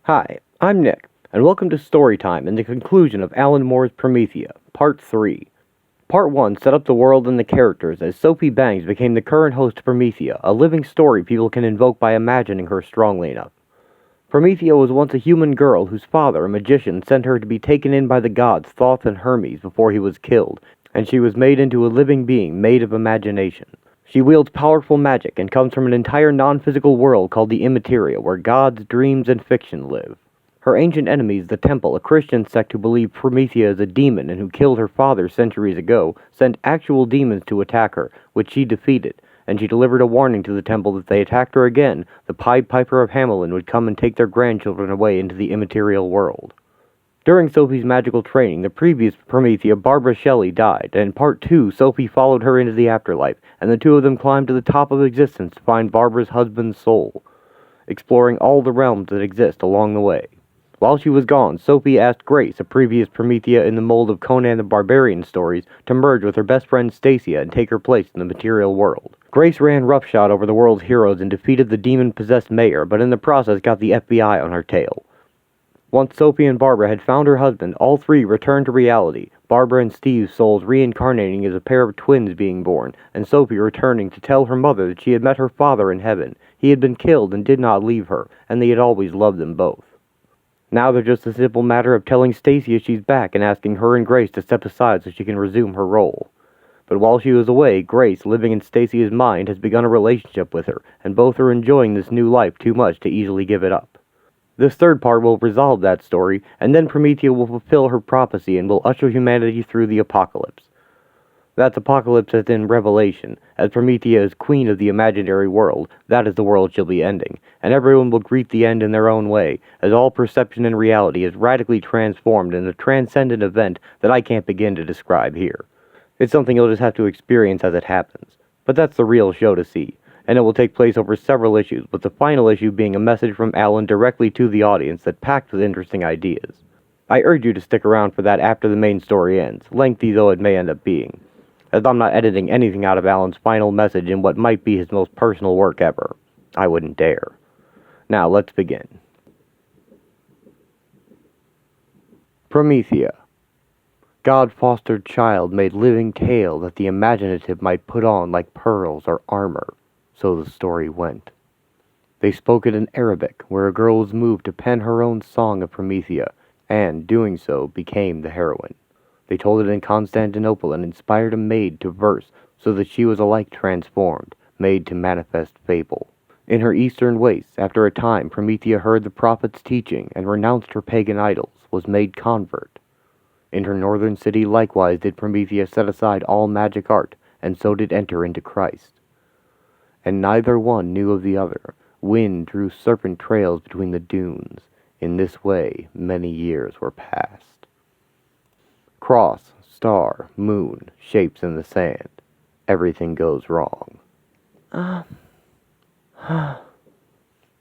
Hi, I'm Nick, and welcome to Storytime and the conclusion of Alan Moore's Promethea, Part 3. Part 1 set up the world and the characters as Sophie Bangs became the current host of Promethea, a living story people can invoke by imagining her strongly enough. Promethea was once a human girl whose father, a magician, sent her to be taken in by the gods Thoth and Hermes before he was killed, and she was made into a living being made of imagination. She wields powerful magic and comes from an entire non-physical world called the immaterial, where gods, dreams, and fiction live. Her ancient enemies, the Temple, a Christian sect who believe Promethea is a demon and who killed her father centuries ago, sent actual demons to attack her, which she defeated, and she delivered a warning to the Temple that if they attacked her again, the Pied Piper of Hamelin would come and take their grandchildren away into the immaterial world. During Sophie's magical training, the previous Promethea, Barbara Shelley, died, and in Part 2, Sophie followed her into the afterlife, and the two of them climbed to the top of existence to find Barbara's husband's soul, exploring all the realms that exist along the way. While she was gone, Sophie asked Grace, a previous Promethea in the mold of Conan the Barbarian stories, to merge with her best friend Stacia and take her place in the material world. Grace ran roughshod over the world's heroes and defeated the demon-possessed mayor, but in the process got the FBI on her tail. Once Sophie and Barbara had found her husband, all three returned to reality, Barbara and Steve's souls reincarnating as a pair of twins being born, and Sophie returning to tell her mother that she had met her father in heaven. He had been killed and did not leave her, and they had always loved them both. Now they're just a simple matter of telling Stacia she's back and asking her and Grace to step aside so she can resume her role. But while she was away, Grace, living in Stacia's mind, has begun a relationship with her, and both are enjoying this new life too much to easily give it up. This third part will resolve that story, and then Promethea will fulfill her prophecy and will usher humanity through the apocalypse. That's apocalypse as in Revelation, as Promethea is queen of the imaginary world. That is the world she'll be ending, and everyone will greet the end in their own way, as all perception and reality is radically transformed in a transcendent event that I can't begin to describe here. It's something you'll just have to experience as it happens, but that's the real show to see, and it will take place over several issues, with the final issue being a message from Alan directly to the audience that packed with interesting ideas. I urge you to stick around for that after the main story ends, lengthy though it may end up being, as I'm not editing anything out of Alan's final message in what might be his most personal work ever. I wouldn't dare. Now, let's begin. Promethea. God-fostered child made living tale that the imaginative might put on like pearls or armor. So the story went. They spoke it in Arabic, where a girl was moved to pen her own song of Promethea, and, doing so, became the heroine. They told it in Constantinople and inspired a maid to verse, so that she was alike transformed, made to manifest fable. In her eastern wastes, after a time, Promethea heard the prophet's teaching, and renounced her pagan idols, was made convert. In her northern city likewise did Promethea set aside all magic art, and so did enter into Christ. And neither one knew of the other. Wind drew serpent trails between the dunes. In this way many years were passed. Cross, star, moon, shapes in the sand. Everything goes wrong.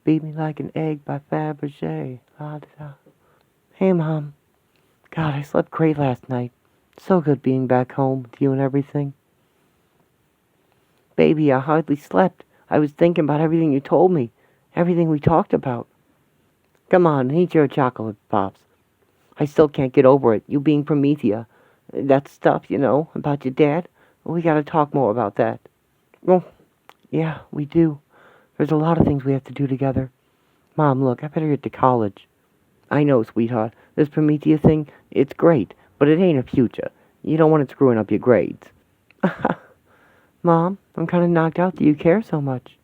Beat me like an egg by Fabergé. Hey, Mom. God, I slept great last night. So good being back home with you and everything. Baby, I hardly slept. I was thinking about everything you told me. Everything we talked about. Come on, eat your chocolate, Pops. I still can't get over it, you being Promethea. That stuff, about your dad. We gotta talk more about that. Well, yeah, we do. There's a lot of things we have to do together. Mom, look, I better get to college. I know, sweetheart. This Promethea thing, it's great, but it ain't a future. You don't want it screwing up your grades. Mom, I'm kind of knocked out that you care so much.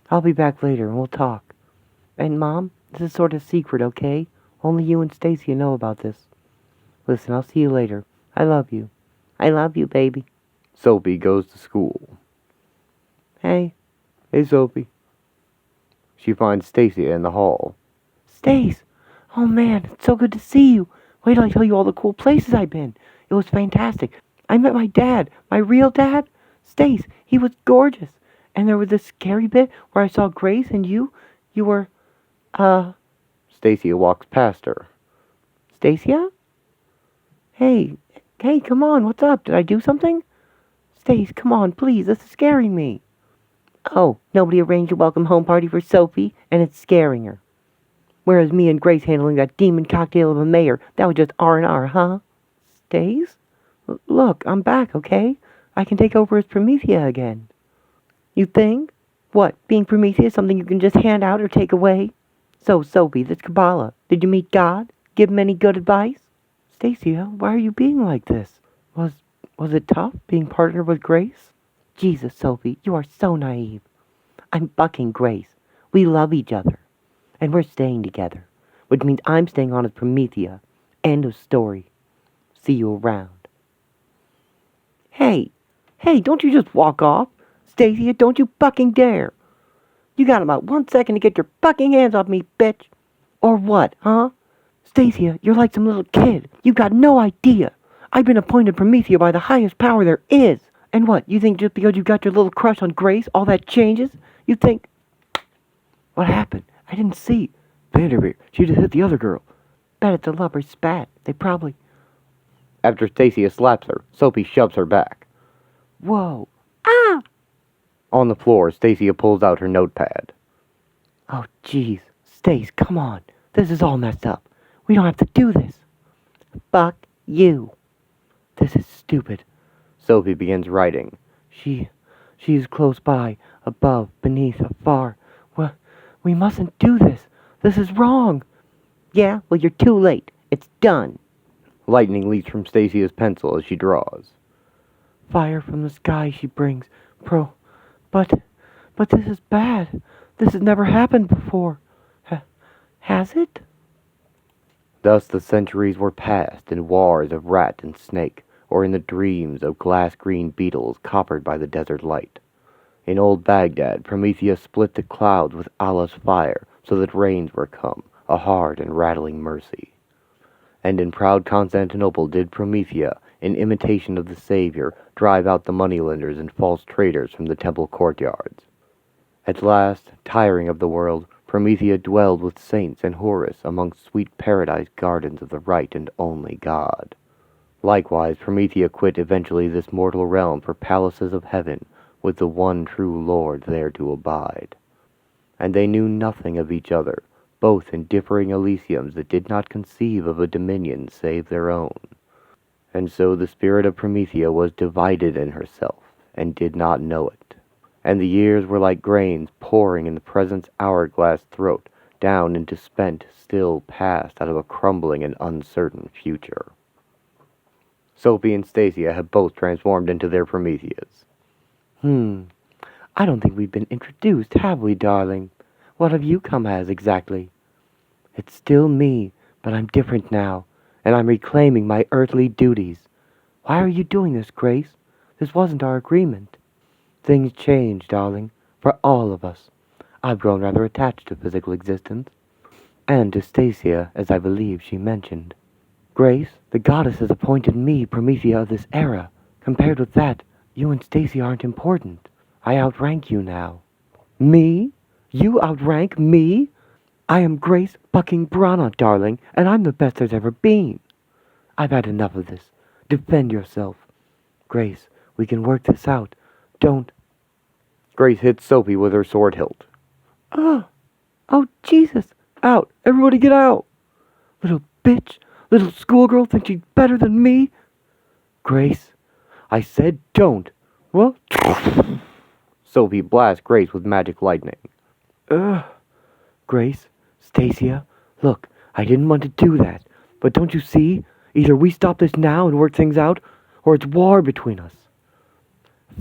I'll be back later and we'll talk. And Mom, this is sort of secret, okay? Only you and Stacia know about this. Listen, I'll see you later. I love you. I love you, baby. Sophie goes to school. Hey. Hey, Sophie. She finds Stacia in the hall. Stace! Oh man, it's so good to see you. Wait till I tell you all the cool places I've been. It was fantastic. I met my dad, my real dad. Stace, he was gorgeous. And there was this scary bit where I saw Grace and you were, Stacia walks past her. Stacia? Hey, come on, what's up? Did I do something? Stace, come on, please, this is scaring me. Oh, nobody arranged a welcome home party for Sophie, and it's scaring her. Whereas me and Grace handling that demon cocktail of a mayor, that was just R&R, huh? Stace? Look, I'm back, okay? I can take over as Promethea again. You think? What, being Promethea is something you can just hand out or take away? So, Sophie, this Kabbalah, did you meet God? Give him any good advice? Stacia, why are you being like this? Was it tough, being partnered with Grace? Jesus, Sophie, you are so naive. I'm bucking Grace. We love each other. And we're staying together. Which means I'm staying on as Promethea. End of story. See you around. Hey, don't you just walk off? Stacia, don't you fucking dare. You got about 1 second to get your fucking hands off me, bitch. Or what, huh? Stacia, you're like some little kid. You got no idea. I've been appointed Promethea by the highest power there is. And what, you think just because you got your little crush on Grace, all that changes? You think... What happened? I didn't see. Vanderveer, she just hit the other girl. Bet it's a lover's spat. They probably... After Stacia slaps her, Sophie shoves her back. Whoa. Ah! On the floor, Stacia pulls out her notepad. Oh, jeez. Stace, come on. This is all messed up. We don't have to do this. Fuck you. This is stupid. Sophie begins writing. She's close by, above, beneath, afar. We mustn't do this. This is wrong. Yeah, well, you're too late. It's done. Lightning leaps from Stacia's pencil as she draws. Fire from the sky she brings. But this is bad. This has never happened before. Has it? Thus the centuries were passed in wars of rat and snake, or in the dreams of glass-green beetles coppered by the desert light. In old Baghdad, Promethea split the clouds with Allah's fire, so that rains were come, a hard and rattling mercy. And in proud Constantinople did Promethea, in imitation of the Savior, drive out the moneylenders and false traders from the temple courtyards. At last, tiring of the world, Promethea dwelled with saints and Horus amongst sweet paradise gardens of the right and only God. Likewise, Promethea quit eventually this mortal realm for palaces of heaven, with the one true Lord there to abide. And they knew nothing of each other, both in differing Elysiums that did not conceive of a dominion save their own. And so the spirit of Promethea was divided in herself, and did not know it. And the years were like grains pouring in the present's hourglass throat, down into spent, still past out of a crumbling and uncertain future. Sophie and Stacia have both transformed into their Prometheas. I don't think we've been introduced, have we, darling? What have you come as, exactly? It's still me, but I'm different now, and I'm reclaiming my earthly duties. Why are you doing this, Grace? This wasn't our agreement. Things change, darling, for all of us. I've grown rather attached to physical existence, and to Stacia, as I believe she mentioned. Grace, the goddess has appointed me Promethea of this era. Compared with that, you and Stacia aren't important. I outrank you now. Me? You outrank me? I am Grace fucking Brana, darling, and I'm the best there's ever been. I've had enough of this. Defend yourself. Grace, we can work this out. Don't... Grace hits Sophie with her sword hilt. Oh, Jesus. Out. Everybody get out. Little bitch. Little schoolgirl thinks she's better than me. Grace, I said don't. What? Sophie blasts Grace with magic lightning. Grace, Stacia, look, I didn't want to do that, but don't you see? Either we stop this now and work things out, or it's war between us.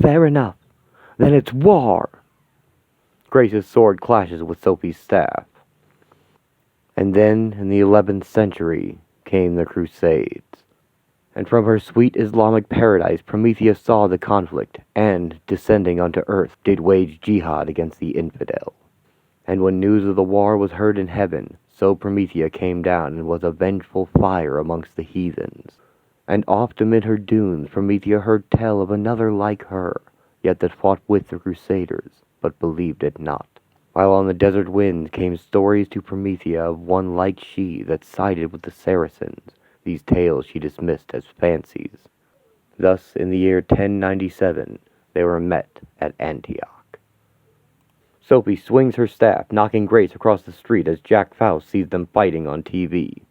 Fair enough. Then it's war. Grace's sword clashes with Sophie's staff. And then, in the 11th century, came the Crusades. And from her sweet Islamic paradise Promethea saw the conflict, and, descending unto earth, did wage jihad against the infidel. And when news of the war was heard in heaven, so Promethea came down and was a vengeful fire amongst the heathens. And oft amid her dunes Promethea heard tell of another like her, yet that fought with the Crusaders, but believed it not. While on the desert winds came stories to Promethea of one like she that sided with the Saracens. These tales she dismissed as fancies. Thus, in the year 1097, they were met at Antioch. Sophie swings her staff, knocking Grace across the street as Jack Faust sees them fighting on TV.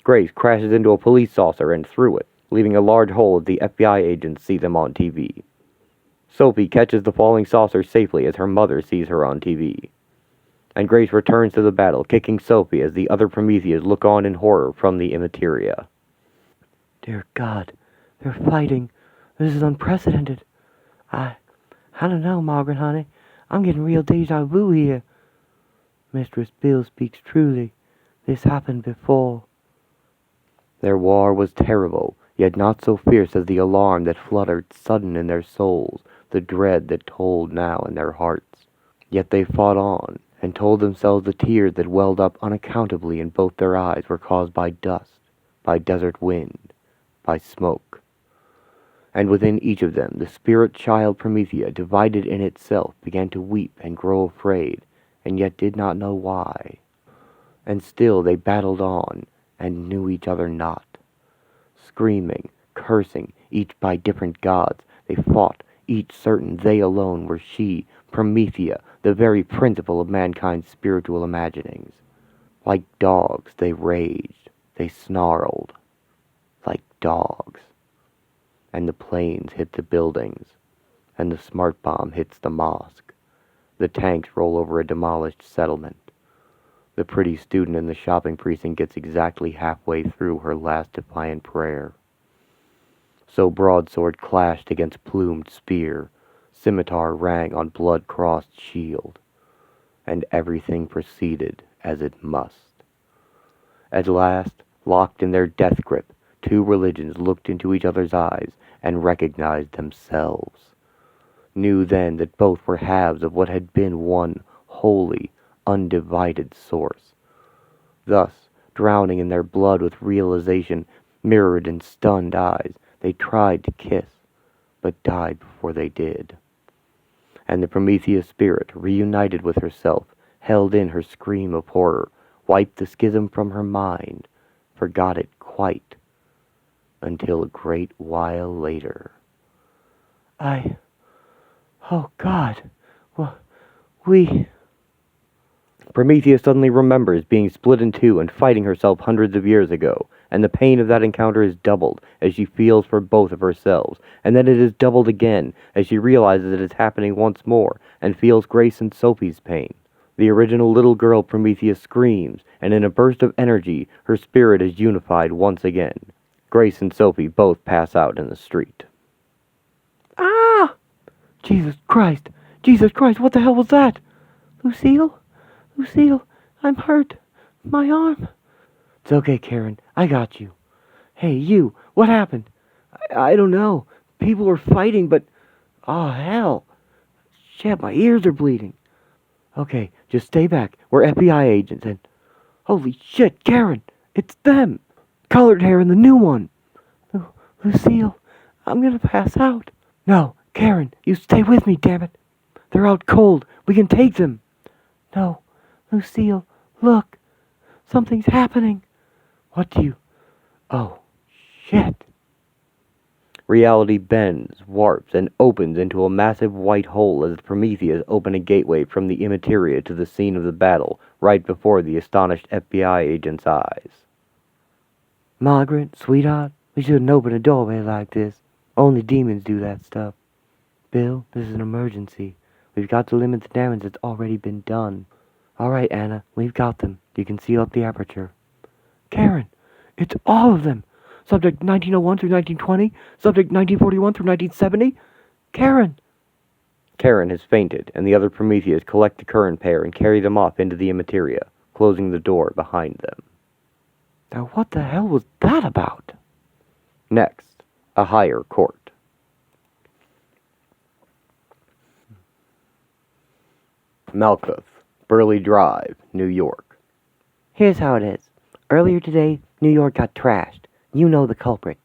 Grace crashes into a police saucer and through it, leaving a large hole as the FBI agents see them on TV. Sophie catches the falling saucer safely as her mother sees her on TV. And Grace returns to the battle, kicking Sophie as the other Prometheas look on in horror from the immateria. Dear God, they're fighting. This is unprecedented. I don't know, Margaret, honey. I'm getting real deja vu here. Mistress Bill speaks truly. This happened before. Their war was terrible, yet not so fierce as the alarm that fluttered sudden in their souls, the dread that told now in their hearts. Yet they fought on, and told themselves the tears that welled up unaccountably in both their eyes were caused by dust, by desert wind, by smoke. And within each of them the spirit child Promethea, divided in itself, began to weep and grow afraid, and yet did not know why. And still they battled on, and knew each other not. Screaming, cursing, each by different gods, they fought, each certain they alone were she, Promethea, the very principle of mankind's spiritual imaginings. Like dogs they raged, they snarled. Like dogs. And the planes hit the buildings, and the smart bomb hits the mosque. The tanks roll over a demolished settlement. The pretty student in the shopping precinct gets exactly halfway through her last defiant prayer. So broadsword clashed against plumed spear, scimitar rang on blood-crossed shield, and everything proceeded as it must. At last, locked in their death grip, two religions looked into each other's eyes and recognized themselves. Knew then that both were halves of what had been one holy, undivided source. Thus, drowning in their blood with realization mirrored in stunned eyes, they tried to kiss, but died before they did. And the Promethea spirit, reunited with herself, held in her scream of horror, wiped the schism from her mind, forgot it quite, until a great while later. Oh God, we... Promethea suddenly remembers being split in two and fighting herself hundreds of years ago, and the pain of that encounter is doubled as she feels for both of herselves, and then it is doubled again as she realizes it is happening once more and feels Grace and Sophie's pain. The original little girl Promethea screams, and in a burst of energy, her spirit is unified once again. Grace and Sophie both pass out in the street. Ah! Jesus Christ, what the hell was that? Lucille, I'm hurt. My arm. It's okay, Karen. I got you. Hey, you. What happened? I don't know. People were fighting, but... Oh, hell. Shit, my ears are bleeding. Okay, just stay back. We're FBI agents and... Holy shit, Karen. It's them. Colored hair and the new one. Lucille, I'm gonna pass out. No, Karen, you stay with me, damn it. They're out cold. We can take them. No, Lucille, look. Something's happening. What do you... Oh, shit. Reality bends, warps, and opens into a massive white hole as the Prometheas open a gateway from the immateria to the scene of the battle, right before the astonished FBI agent's eyes. Margaret, sweetheart, we shouldn't open a doorway like this. Only demons do that stuff. Bill, this is an emergency. We've got to limit the damage that's already been done. All right, Anna, we've got them. You can seal up the aperture. Karen, it's all of them. Subject 1901 through 1920. Subject 1941 through 1970. Karen. Karen has fainted, and the other Prometheas collect the current pair and carry them off into the immateria, closing the door behind them. Now what the hell was that about? Next, a higher court. Malkuth, Burley Drive, New York. Here's how it is. Earlier today, New York got trashed. You know the culprit.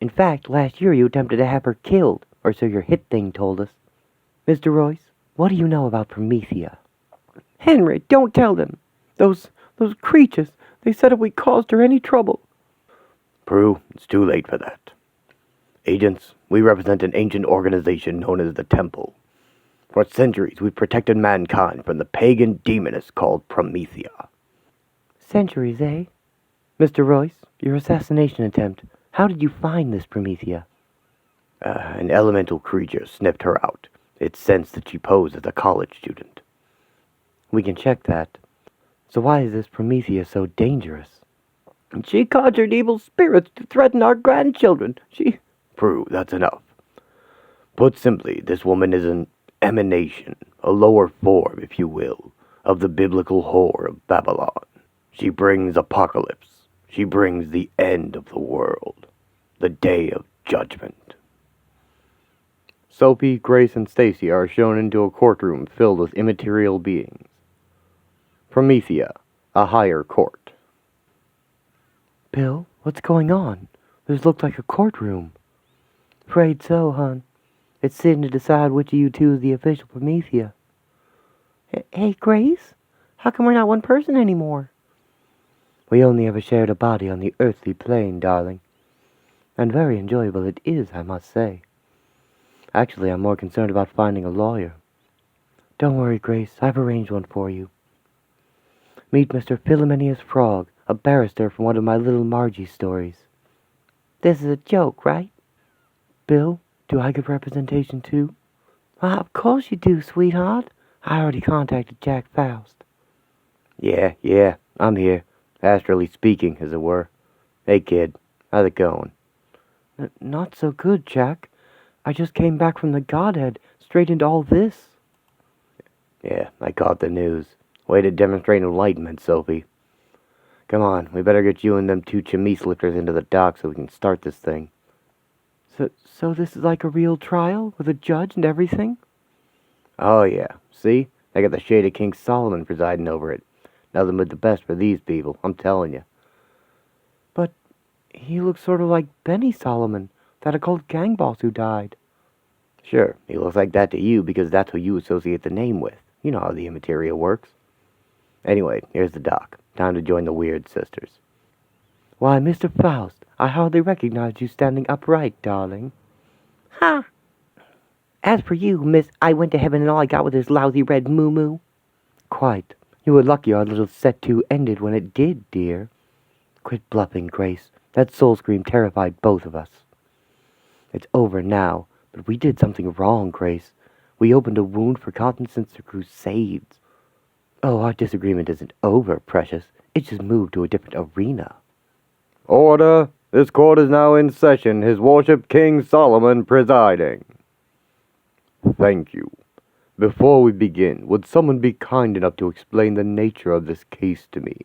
In fact, last year you attempted to have her killed, or so your hit thing told us. Mr. Royce, what do you know about Promethea? Henry, don't tell them. Those creatures, they said if we caused her any trouble. Prue, it's too late for that. Agents, we represent an ancient organization known as the Temple. For centuries, we've protected mankind from the pagan demoness called Promethea. Centuries, eh? Mr. Royce, your assassination attempt. How did you find this Promethea? An elemental creature sniffed her out. It sensed that she posed as a college student. We can check that. So why is this Promethea so dangerous? She conjured evil spirits to threaten our grandchildren. Prue, that's enough. Put simply, this woman is an emanation, a lower form, if you will, of the biblical whore of Babylon. She brings apocalypse. She brings the end of the world. The day of judgment. Sophie, Grace, and Stacia are shown into a courtroom filled with immaterial beings. Promethea, a higher court. Bill, what's going on? This looks like a courtroom. Afraid so, hon. It's sitting to decide which of you two is the official Promethea. Hey, Grace? How come we're not one person anymore? We only ever shared a body on the earthly plane, darling. And very enjoyable it is, I must say. Actually, I'm more concerned about finding a lawyer. Don't worry, Grace. I've arranged one for you. Meet Mr. Philomenius Frog, a barrister from one of my little Margie stories. This is a joke, right? Bill, do I get representation too? Of course you do, sweetheart. I already contacted Jack Faust. Yeah, I'm here. Astrally speaking, as it were. Hey, kid. How's it going? Not so good, Jack. I just came back from the Godhead, straight into all this. Yeah, I caught the news. Way to demonstrate enlightenment, Sophie. Come on, we better get you and them two chemise lifters into the dock so we can start this thing. So this is like a real trial, with a judge and everything? Oh, yeah. See? They got the shade of King Solomon presiding over it. Nothing but the best for these people, I'm telling you. But he looks sort of like Benny Solomon, that occult gang boss who died. Sure, he looks like that to you because that's who you associate the name with. You know how the immaterial works. Anyway, here's the dock. Time to join the Weird Sisters. Why, Mr. Faust, I hardly recognized you standing upright, darling. Ha! As for you, miss, I went to heaven and all I got was this lousy red moo-moo. Quite. You were lucky our little set two ended when it did, dear. Quit bluffing, Grace. That soul scream terrified both of us. It's over now, but we did something wrong, Grace. We opened a wound forgotten since the Crusades. Oh, our disagreement isn't over, precious. It just moved to a different arena. Order! This court is now in session, His Worship King Solomon presiding. Thank you. Before we begin, would someone be kind enough to explain the nature of this case to me?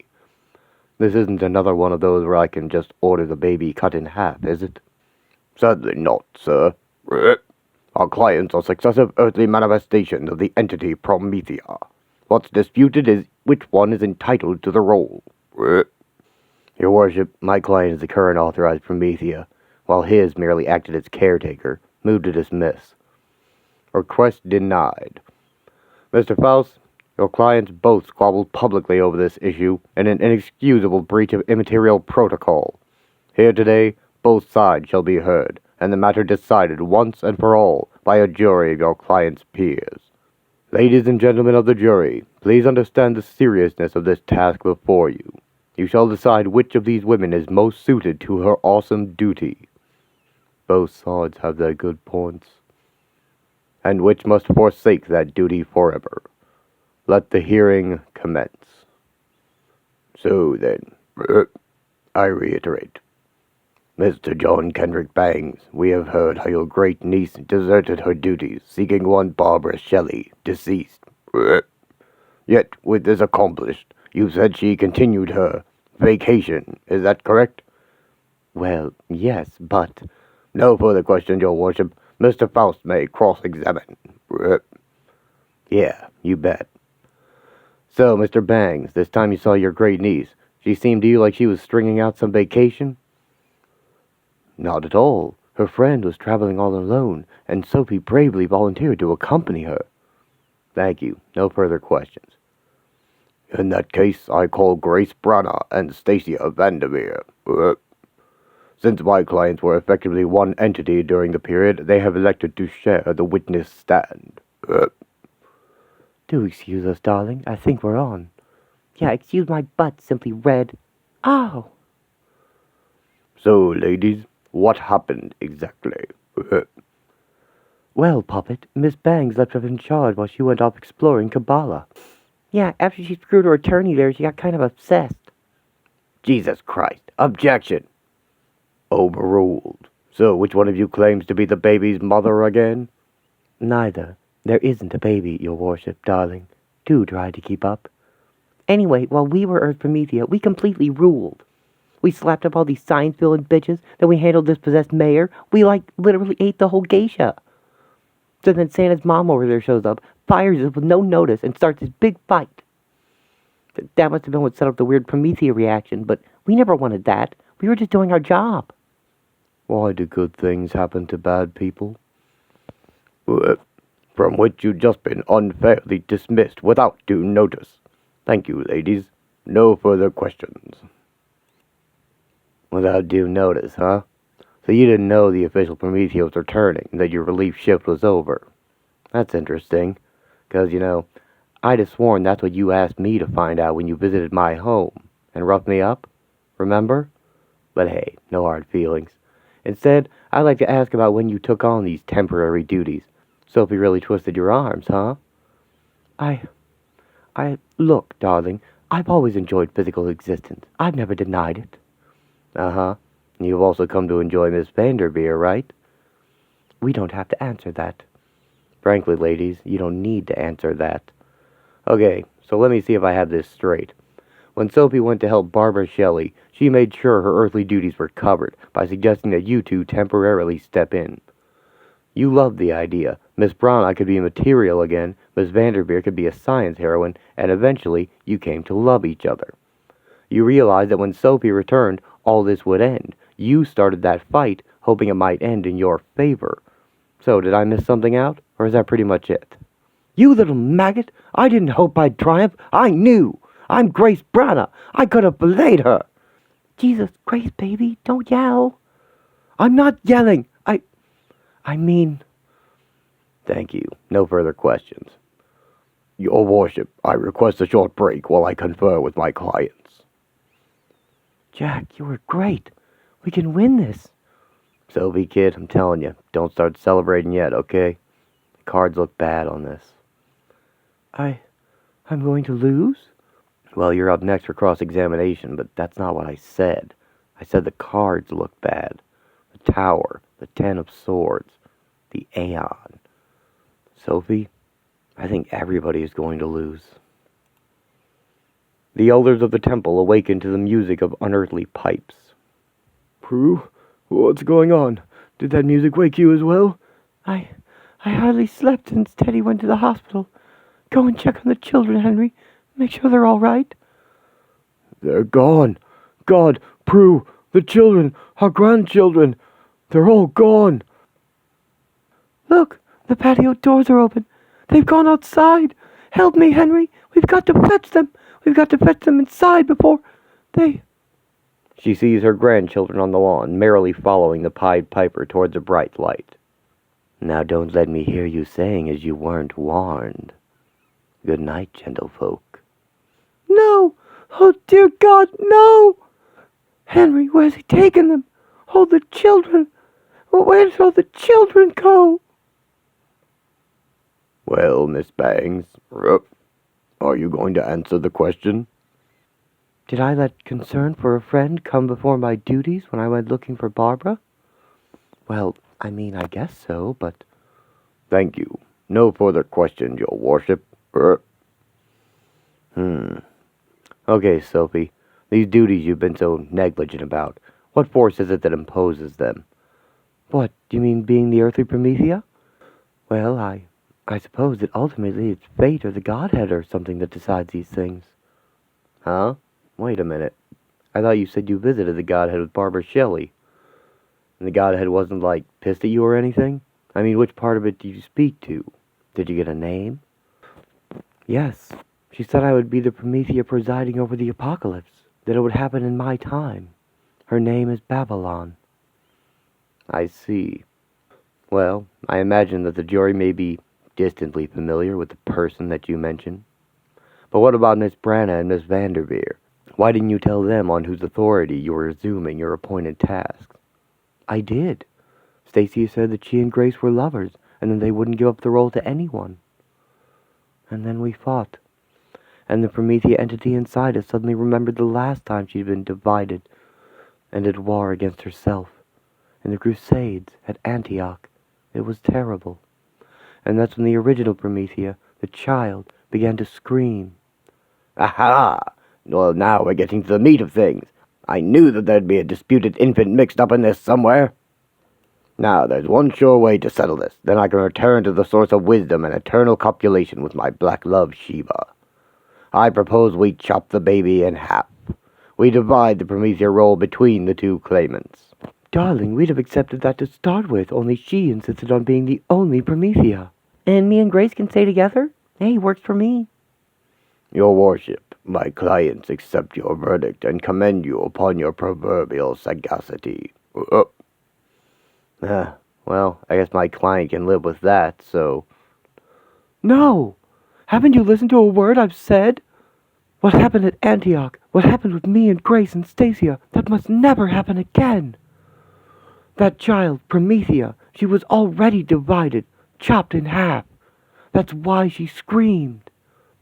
This isn't another one of those where I can just order the baby cut in half, is it? Certainly not, sir. Our clients are successive earthly manifestations of the entity Promethea. What's disputed is which one is entitled to the role. Your worship, my client is the current authorized Promethea, while his merely acted as caretaker. Move to dismiss. Request denied. Mr. Faust, your clients both squabbled publicly over this issue in an inexcusable breach of immaterial protocol. Here today, both sides shall be heard, and the matter decided once and for all by a jury of your client's peers. Ladies and gentlemen of the jury, please understand the seriousness of this task before you. You shall decide which of these women is most suited to her awesome duty. Both sides have their good points. And which must forsake that duty forever. Let the hearing commence. So then, I reiterate. Mr. John Kendrick Bangs, we have heard how your great niece deserted her duties, seeking one Barbara Shelley, deceased. Yet, with this accomplished, you said she continued her vacation. Is that correct? Well, yes, but... No further questions, your worship. Mr. Faust may cross-examine. Yeah, you bet. So, Mr. Bangs, this time you saw your great niece. She seemed to you like she was stringing out some vacation? Not at all. Her friend was traveling all alone, and Sophie bravely volunteered to accompany her. Thank you. No further questions. In that case, I call Grace Brana and Stacia Vandermeer. Since my clients were effectively one entity during the period, they have elected to share the witness stand. Do excuse us, darling. I think we're on. Yeah, excuse my butt, Simply Red. Oh! So, ladies, what happened exactly? Well, Puppet, Miss Bangs left us in charge while she went off exploring Kabbalah. Yeah, after she screwed her attorney there, she got kind of obsessed. Jesus Christ. Objection. Overruled. So, which one of you claims to be the baby's mother again? Neither. There isn't a baby, your worship, darling. Do try to keep up. Anyway, while we were Earth Promethea, we completely ruled. We slapped up all these science-villain bitches, then we handled this possessed mayor. We, literally ate the whole geisha. So then Santa's mom over there shows up, fires us with no notice, and starts this big fight. That must have been what set up the weird Promethea reaction, but we never wanted that. We were just doing our job. Why do good things happen to bad people? From which you've just been unfairly dismissed without due notice. Thank you, ladies. No further questions. Without due notice, huh? So you didn't know the official Promethea was returning, and that your relief shift was over. That's interesting, because, I'd have sworn that's what you asked me to find out when you visited my home, and roughed me up, remember? But hey, no hard feelings. Instead, I'd like to ask about when you took on these temporary duties. Sophie really twisted your arms, huh? Look, darling, I've always enjoyed physical existence. I've never denied it. Uh-huh. You've also come to enjoy Miss Vanderveer, right? We don't have to answer that. Frankly, ladies, you don't need to answer that. Okay, so let me see if I have this straight. When Sophie went to help Barbara Shelley, she made sure her earthly duties were covered by suggesting that you two temporarily step in. You loved the idea. Miss Brana could be immaterial again, Miss Vanderveer could be a science heroine, and eventually you came to love each other. You realized that when Sophie returned, all this would end. You started that fight, hoping it might end in your favor. So, did I miss something out, or is that pretty much it? You little maggot! I didn't hope I'd triumph. I knew! I'm Grace Brana. I could have belayed her. Jesus, Grace, baby, don't yell. I'm not yelling. I mean... Thank you. No further questions. Your worship, I request a short break while I confer with my clients. Jack, you were great. We can win this. Sophie, kid, I'm telling you, don't start celebrating yet, okay? The cards look bad on this. I'm going to lose? Well, you're up next for cross-examination, but that's not what I said. I said the cards look bad. The Tower, the Ten of Swords, the Aeon. Sophie, I think everybody is going to lose. The elders of the temple awakened to the music of unearthly pipes. Prue, what's going on? Did that music wake you as well? I hardly slept since Teddy went to the hospital. Go and check on the children, Henry. Make sure they're all right. They're gone. God, Prue, the children, our grandchildren, they're all gone. Look, the patio doors are open. They've gone outside. Help me, Henry. We've got to fetch them. We've got to fetch them inside before they... She sees her grandchildren on the lawn, merrily following the Pied Piper towards a bright light. Now don't let me hear you saying as you weren't warned. Good night, gentlefolk. No! Oh, dear God, no! Henry, where's he taking them? Oh, the children! Where did all the children go? Well, Miss Bangs, are you going to answer the question? Did I let concern for a friend come before my duties when I went looking for Barbara? Well, I guess so, but... Thank you. No further questions, your worship. Okay, Sophie. These duties you've been so negligent about. What force is it that imposes them? What, do you mean being the earthly Promethea? Well, I suppose that ultimately it's fate or the Godhead or something that decides these things. Huh? Wait a minute. I thought you said you visited the Godhead with Barbara Shelley. And the Godhead wasn't, pissed at you or anything? Which part of it did you speak to? Did you get a name? Yes. She said I would be the Promethea presiding over the apocalypse, that it would happen in my time. Her name is Babylon. I see. Well, I imagine that the jury may be distantly familiar with the person that you mentioned. But what about Miss Branna and Miss Vanderveer? Why didn't you tell them on whose authority you were assuming your appointed tasks? I did. Stacia said that she and Grace were lovers, and that they wouldn't give up the role to anyone. And then we fought. And the Promethea entity inside us suddenly remembered the last time she'd been divided and at war against herself. In the Crusades at Antioch. It was terrible. And that's when the original Promethea, the child, began to scream. Aha! Well, now we're getting to the meat of things. I knew that there'd be a disputed infant mixed up in this somewhere. Now, there's one sure way to settle this. Then I can return to the source of wisdom and eternal copulation with my black love, Sheba. I propose we chop the baby in half. We divide the Promethea role between the two claimants. Darling, we'd have accepted that to start with, only she insisted on being the only Promethea. And me and Grace can stay together? Hey, works for me. Your worship, my clients accept your verdict and commend you upon your proverbial sagacity. Well, I guess my client can live with that, so... No! Haven't you listened to a word I've said? What happened at Antioch, what happened with me and Grace and Stacia, that must never happen again. That child, Promethea, she was already divided, chopped in half. That's why she screamed.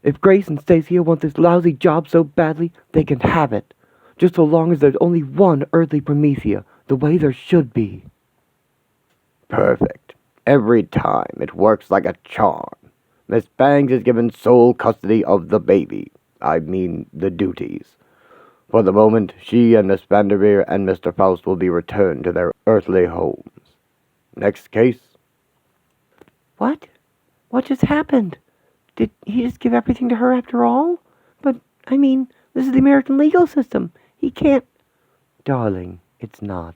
If Grace and Stacia want this lousy job so badly, they can have it. Just so long as there's only one earthly Promethea, the way there should be. Perfect. Every time it works like a charm. Miss Bangs is given sole custody of the baby. I mean, the duties. For the moment, she and Miss Vanderveer and Mr. Faust will be returned to their earthly homes. Next case. What? What just happened? Did he just give everything to her after all? But, I mean, this is the American legal system. He can't... Darling, it's not.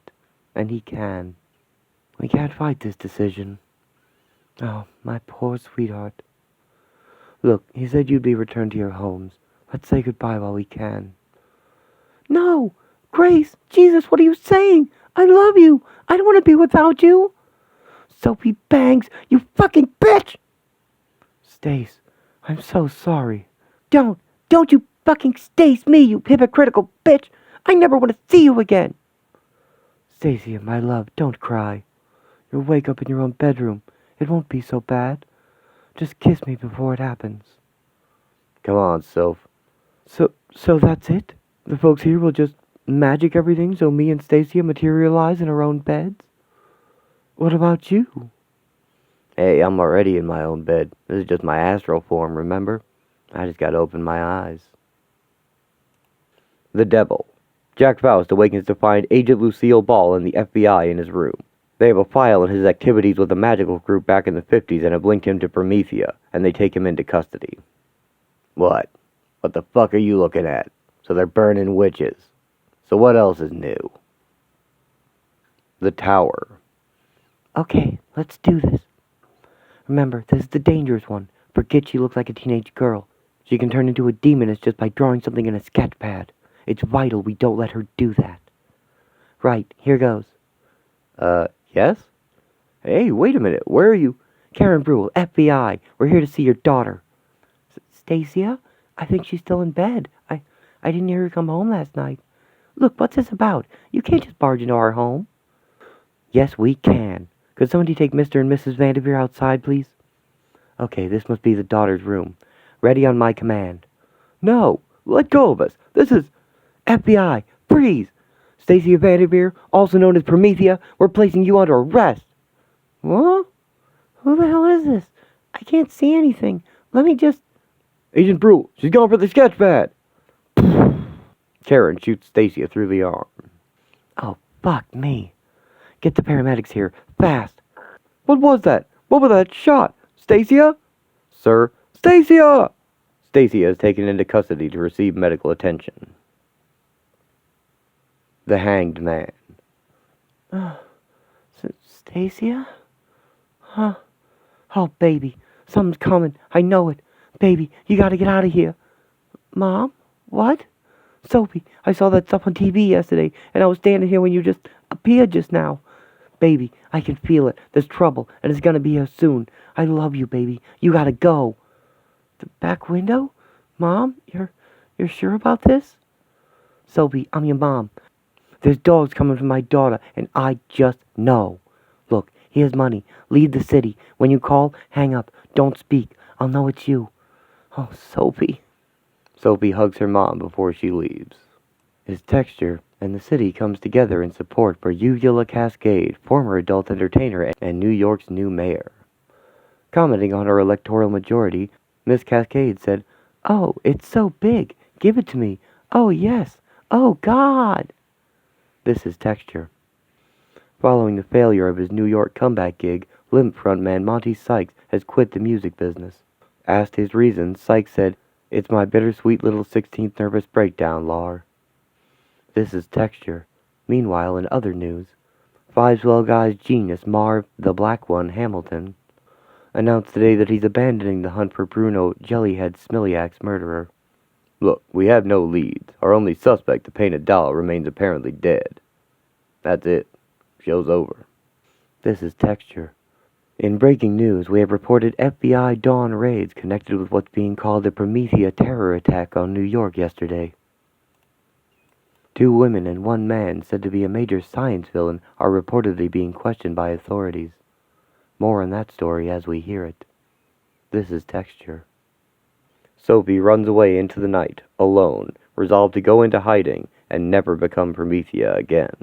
And he can. We can't fight this decision. Oh, my poor sweetheart. Look, he said you'd be returned to your homes. Let's say goodbye while we can. No! Grace! Jesus, what are you saying? I love you! I don't want to be without you! Sophie Bangs, you fucking bitch! Stace, I'm so sorry. Don't you fucking Stace me, you hypocritical bitch! I never want to see you again! Stacia, my love, don't cry. You'll wake up in your own bedroom. It won't be so bad. Just kiss me before it happens. Come on, Soph. So that's it? The folks here will just magic everything so me and Stacia materialize in our own beds? What about you? Hey, I'm already in my own bed. This is just my astral form, remember? I just gotta open my eyes. The Devil. Jack Faust awakens to find Agent Lucille Ball and the FBI in his room. They have a file on his activities with a magical group back in the 50s and have linked him to Promethea, and they take him into custody. What? What the fuck are you looking at? So they're burning witches. So what else is new? The Tower. Okay, let's do this. Remember, this is the dangerous one. Forget she looks like a teenage girl. She can turn into a demoness just by drawing something in a sketch pad. It's vital we don't let her do that. Right, here goes. Yes? Hey, wait a minute, where are you? Karen Brule, FBI. We're here to see your daughter. Stacia? I think she's still in bed. I didn't hear her come home last night. Look, what's this about? You can't just barge into our home. Yes, we can. Could somebody take Mr. and Mrs. Vanderveer outside, please? Okay, this must be the daughter's room. Ready on my command. No, let go of us. This is... FBI, freeze! Stacia Vanderveer, also known as Promethea, we're placing you under arrest. What? Who the hell is this? I can't see anything. Let me just... Agent Brule, she's going for the sketch pad. Karen shoots Stacia through the arm. Oh, fuck me. Get the paramedics here, fast. What was that? What was that shot? Stacia? Sir? Stacia! Stacia is taken into custody to receive medical attention. The Hanged Man. Stacia? Huh? Oh, baby, something's coming. I know it. Baby, you gotta get out of here. Mom? What? Sophie, I saw that stuff on TV yesterday, and I was standing here when you just appeared just now. Baby, I can feel it. There's trouble, and it's gonna be here soon. I love you, baby. You gotta go. The back window? Mom, you're sure about this? Sophie, I'm your mom. There's dogs coming for my daughter, and I just know. Look, here's money. Leave the city. When you call, hang up. Don't speak. I'll know it's you. Oh, Sophie. Sophie hugs her mom before she leaves. His texture, and the city comes together in support for Uvula Cascade, former adult entertainer and New York's new mayor. Commenting on her electoral majority, Miss Cascade said, Oh, it's so big. Give it to me. Oh, yes. Oh, God. This is texture. Following the failure of his New York comeback gig, Limp frontman Monty Sykes has quit the music business. Asked his reasons, Sykes said, It's my bittersweet little 16th nervous breakdown, Lar. This is texture. Meanwhile, in other news, Five-Swell Guy's genius Marv, the Black One, Hamilton, announced today that he's abandoning the hunt for Bruno Jellyhead Smiliak's murderer. Look, we have no leads. Our only suspect, the painted doll, remains apparently dead. That's it. Show's over. This is texture. In breaking news, we have reported FBI dawn raids connected with what's being called the Promethea terror attack on New York yesterday. 2 women and 1 man, said to be a major science villain, are reportedly being questioned by authorities. More on that story as we hear it. This is texture. Sophie runs away into the night, alone, resolved to go into hiding and never become Promethea again.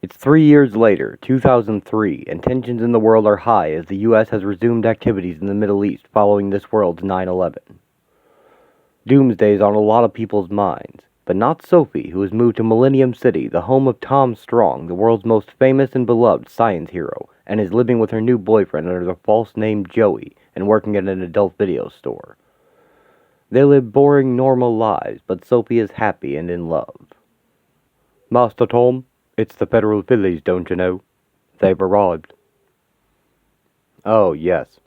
It's 3 years later, 2003, and tensions in the world are high as the U.S. has resumed activities in the Middle East following this world's 9/11. Doomsday is on a lot of people's minds, but not Sophie, who has moved to Millennium City, the home of Tom Strong, the world's most famous and beloved science hero, and is living with her new boyfriend under the false name Joey and working at an adult video store. They live boring, normal lives, but Sophie is happy and in love. Master Tom, it's the federal fillies, don't you know? They've arrived. Oh, yes.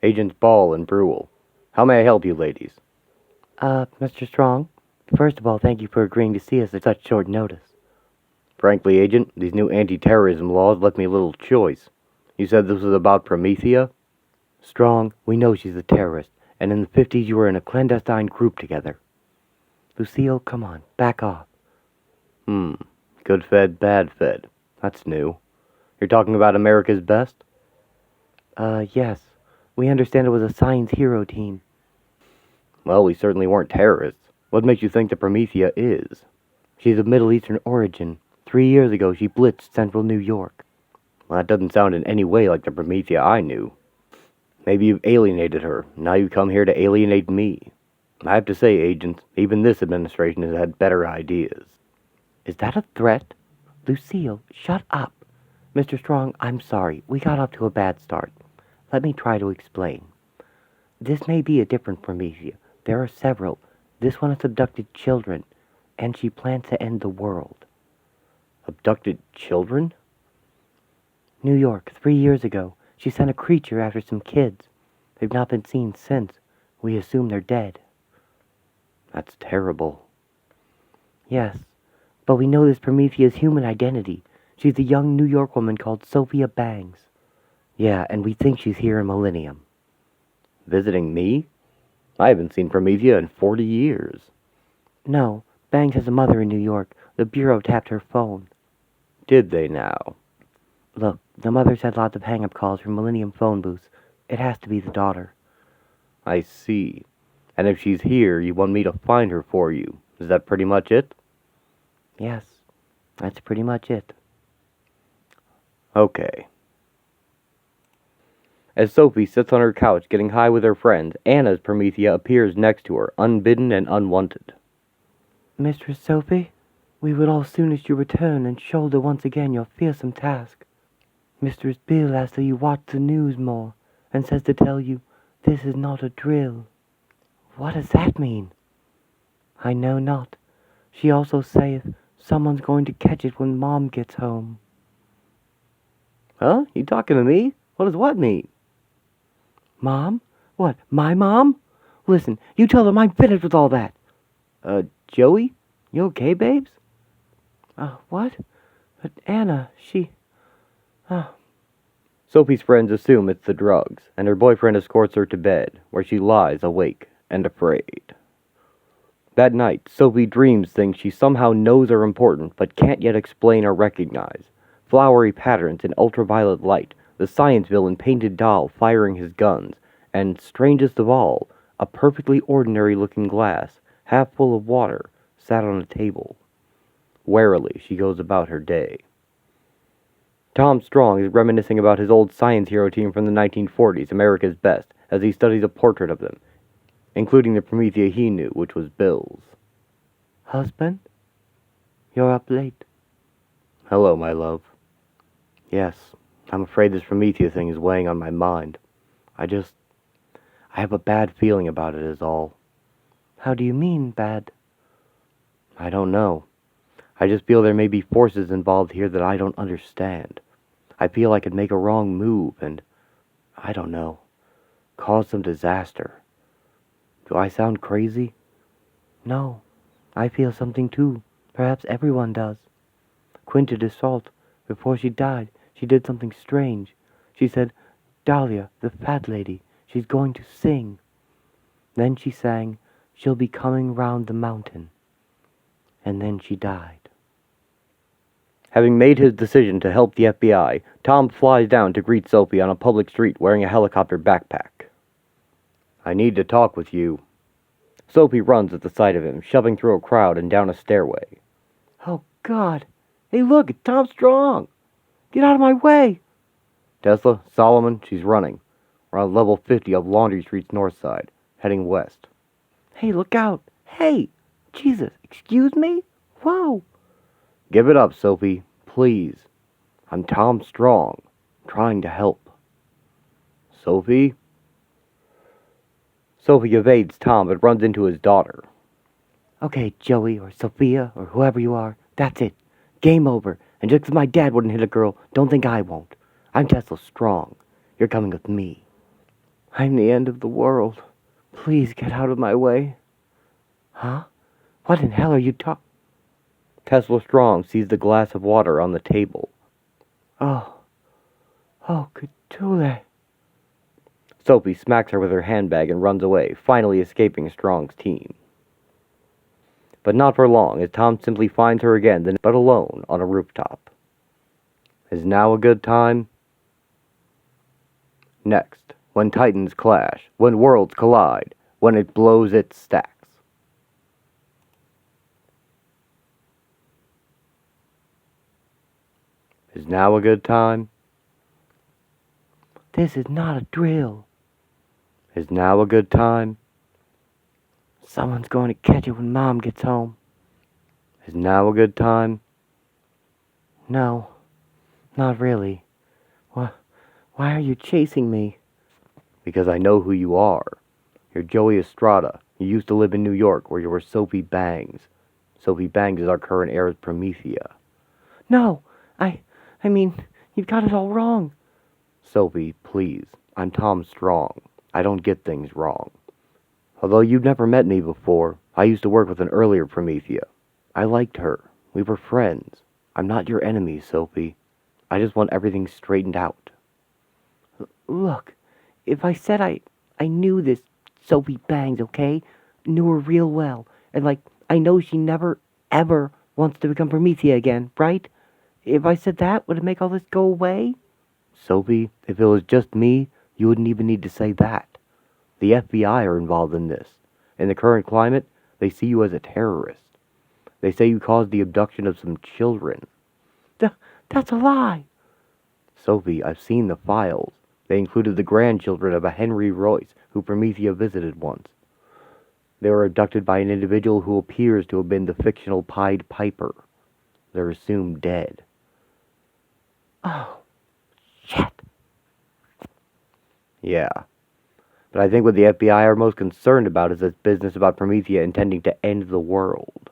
Agents Ball and Brule. How may I help you, ladies? Mr. Strong, first of all, thank you for agreeing to see us at such short notice. Frankly, Agent, these new anti-terrorism laws left me little choice. You said this was about Promethea? Strong, we know she's a terrorist, and in the 50s you were in a clandestine group together. Lucille, come on, back off. Good fed, bad fed. That's new. You're talking about America's Best? Yes. We understand it was a science hero team. Well, we certainly weren't terrorists. What makes you think that Promethea is? She's of Middle Eastern origin. 3 years ago, she blitzed central New York. Well, that doesn't sound in any way like the Promethea I knew. Maybe you've alienated her. Now you come here to alienate me. I have to say, agents, even this administration has had better ideas. Is that a threat? Lucille, shut up. Mr. Strong, I'm sorry. We got off to a bad start. Let me try to explain. This may be a different Promethea. There are several. This one has abducted children, and she plans to end the world. Abducted children? New York, 3 years ago. She sent a creature after some kids. They've not been seen since. We assume they're dead. That's terrible. Yes, but we know this Promethea's human identity. She's a young New York woman called Sophie Bangs. Yeah, and we think she's here in Millennium. Visiting me? I haven't seen Promethea in 40 years. No, Bangs has a mother in New York. The Bureau tapped her phone. Did they now? Look, the mother's had lots of hang-up calls from Millennium phone booths. It has to be the daughter. I see. And if she's here, you want me to find her for you. Is that pretty much it? Yes, that's pretty much it. Okay. As Sophie sits on her couch getting high with her friends, Anna's Promethea appears next to her, unbidden and unwanted. Mistress Sophie, we would all soonest you return and shoulder once again your fearsome task. Mistress Bill asks that you watch the news more, and says to tell you, this is not a drill. What does that mean? I know not. She also saith, someone's going to catch it when Mom gets home. Huh? You talking to me? What does what mean? Mom? What, my mom? Listen, you tell them I'm finished with all that. Joey? You okay, babes? What? But Anna, she... Sophie's friends assume it's the drugs, and her boyfriend escorts her to bed, where she lies awake and afraid. That night, Sophie dreams things she somehow knows are important, but can't yet explain or recognize. Flowery patterns in ultraviolet light, the science villain painted doll firing his guns, and, strangest of all, a perfectly ordinary-looking glass, half full of water, sat on a table. Warily, she goes about her day. Tom Strong is reminiscing about his old science hero team from the 1940s, America's Best, as he studies a portrait of them, including the Promethea he knew, which was Bill's. Husband? You're up late. Hello, my love. Yes, I'm afraid this Promethea thing is weighing on my mind. I have a bad feeling about it is all. How do you mean, bad? I don't know. I just feel there may be forces involved here that I don't understand. I feel I could make a wrong move and, I don't know, cause some disaster. Do I sound crazy? No, I feel something too. Perhaps everyone does. Quinta de Salt, before she died, she did something strange. She said, Dahlia, the fat lady, she's going to sing. Then she sang, she'll be coming round the mountain. And then she died. Having made his decision to help the FBI, Tom flies down to greet Sophie on a public street wearing a helicopter backpack. I need to talk with you. Sophie runs at the sight of him, shoving through a crowd and down a stairway. Oh, God. Hey, look, it's Tom Strong. Get out of my way. Tesla, Solomon, she's running. We're on level 50 of Laundry Street's north side, heading west. Hey, look out. Hey, Jesus, excuse me? Whoa. Give it up, Sophie, please. I'm Tom Strong, trying to help. Sophie? Sophie evades Tom but runs into his daughter. Okay, Joey or Sophia or whoever you are, that's it. Game over. And just 'cause my dad wouldn't hit a girl, don't think I won't. I'm Tesla Strong. You're coming with me. I'm the end of the world. Please get out of my way. Huh? What in hell are you talking? Tesla Strong sees the glass of water on the table. Oh, Cthulhu. Sophie smacks her with her handbag and runs away, finally escaping Strong's team. But not for long, as Tom simply finds her again, but alone on a rooftop. Is now a good time? Next, when titans clash, when worlds collide, when it blows its stacks. Is now a good time? This is not a drill. Is now a good time? Someone's going to catch it when Mom gets home. Is now a good time? No, not really. Why are you chasing me? Because I know who you are. You're Joey Estrada. You used to live in New York, where you were Sophie Bangs. Sophie Bangs is our current heir's Promethea. No, I mean, you've got it all wrong. Sophie, please. I'm Tom Strong. I don't get things wrong. Although you've never met me before, I used to work with an earlier Promethea. I liked her. We were friends. I'm not your enemy, Sophie. I just want everything straightened out. Look, if I said I knew this Sophie Bangs, okay? Knew her real well. And I know she never, ever wants to become Promethea again, right? If I said that, would it make all this go away? Sophie, if it was just me, you wouldn't even need to say that. The FBI are involved in this. In the current climate, they see you as a terrorist. They say you caused the abduction of some children. That's a lie. Sophie, I've seen the files. They included the grandchildren of a Henry Royce, who Promethea visited once. They were abducted by an individual who appears to have been the fictional Pied Piper. They're assumed dead. Oh, shit. Yeah. But I think what the FBI are most concerned about is this business about Promethea intending to end the world.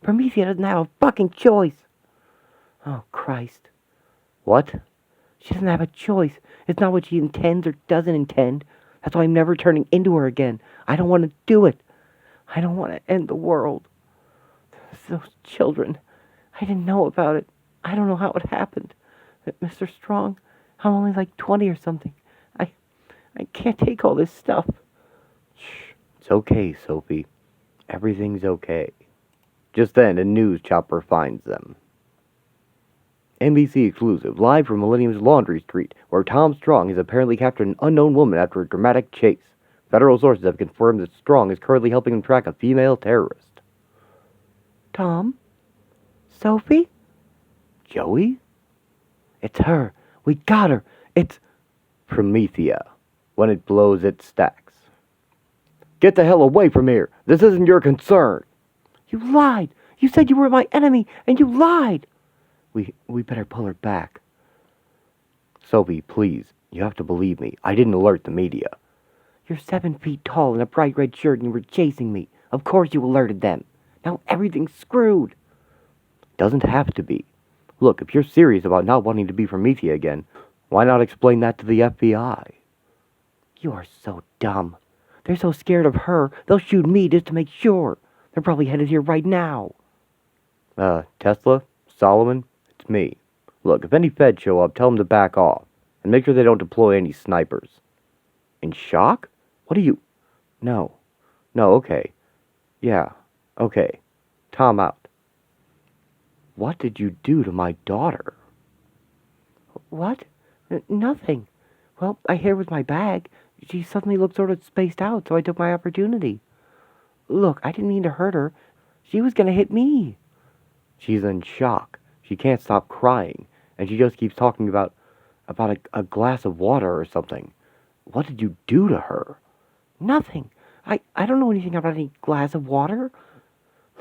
Promethea doesn't have a fucking choice. Oh, Christ. What? She doesn't have a choice. It's not what she intends or doesn't intend. That's why I'm never turning into her again. I don't want to do it. I don't want to end the world. Those children. I didn't know about it. I don't know how it happened. Mr. Strong, I'm only like 20 or something. I can't take all this stuff. Shh. It's okay, Sophie. Everything's okay. Just then, a news chopper finds them. NBC exclusive, live from Millennium's Laundry Street, where Tom Strong has apparently captured an unknown woman after a dramatic chase. Federal sources have confirmed that Strong is currently helping him track a female terrorist. Tom? Sophie? Joey? It's her. We got her. It's Promethea. When it blows, it stacks. Get the hell away from here! This isn't your concern! You lied! You said you were my enemy, and you lied! We better pull her back. Sophie, please. You have to believe me. I didn't alert the media. You're 7 feet tall in a bright red shirt and you were chasing me. Of course you alerted them. Now everything's screwed. Doesn't have to be. Look, if you're serious about not wanting to be Promethea again, why not explain that to the FBI? You are so dumb. They're so scared of her, they'll shoot me just to make sure. They're probably headed here right now. Tesla? Solomon? It's me. Look, if any feds show up, tell them to back off. And make sure they don't deploy any snipers. In shock? What are you... No, okay. Yeah, okay. Tom out. What did you do to my daughter? What? Nothing. Well, I hit her with my bag. She suddenly looked sort of spaced out, so I took my opportunity. Look, I didn't mean to hurt her. She was going to hit me. She's in shock. She can't stop crying, and she just keeps talking about a glass of water or something. What did you do to her? Nothing. I don't know anything about any glass of water.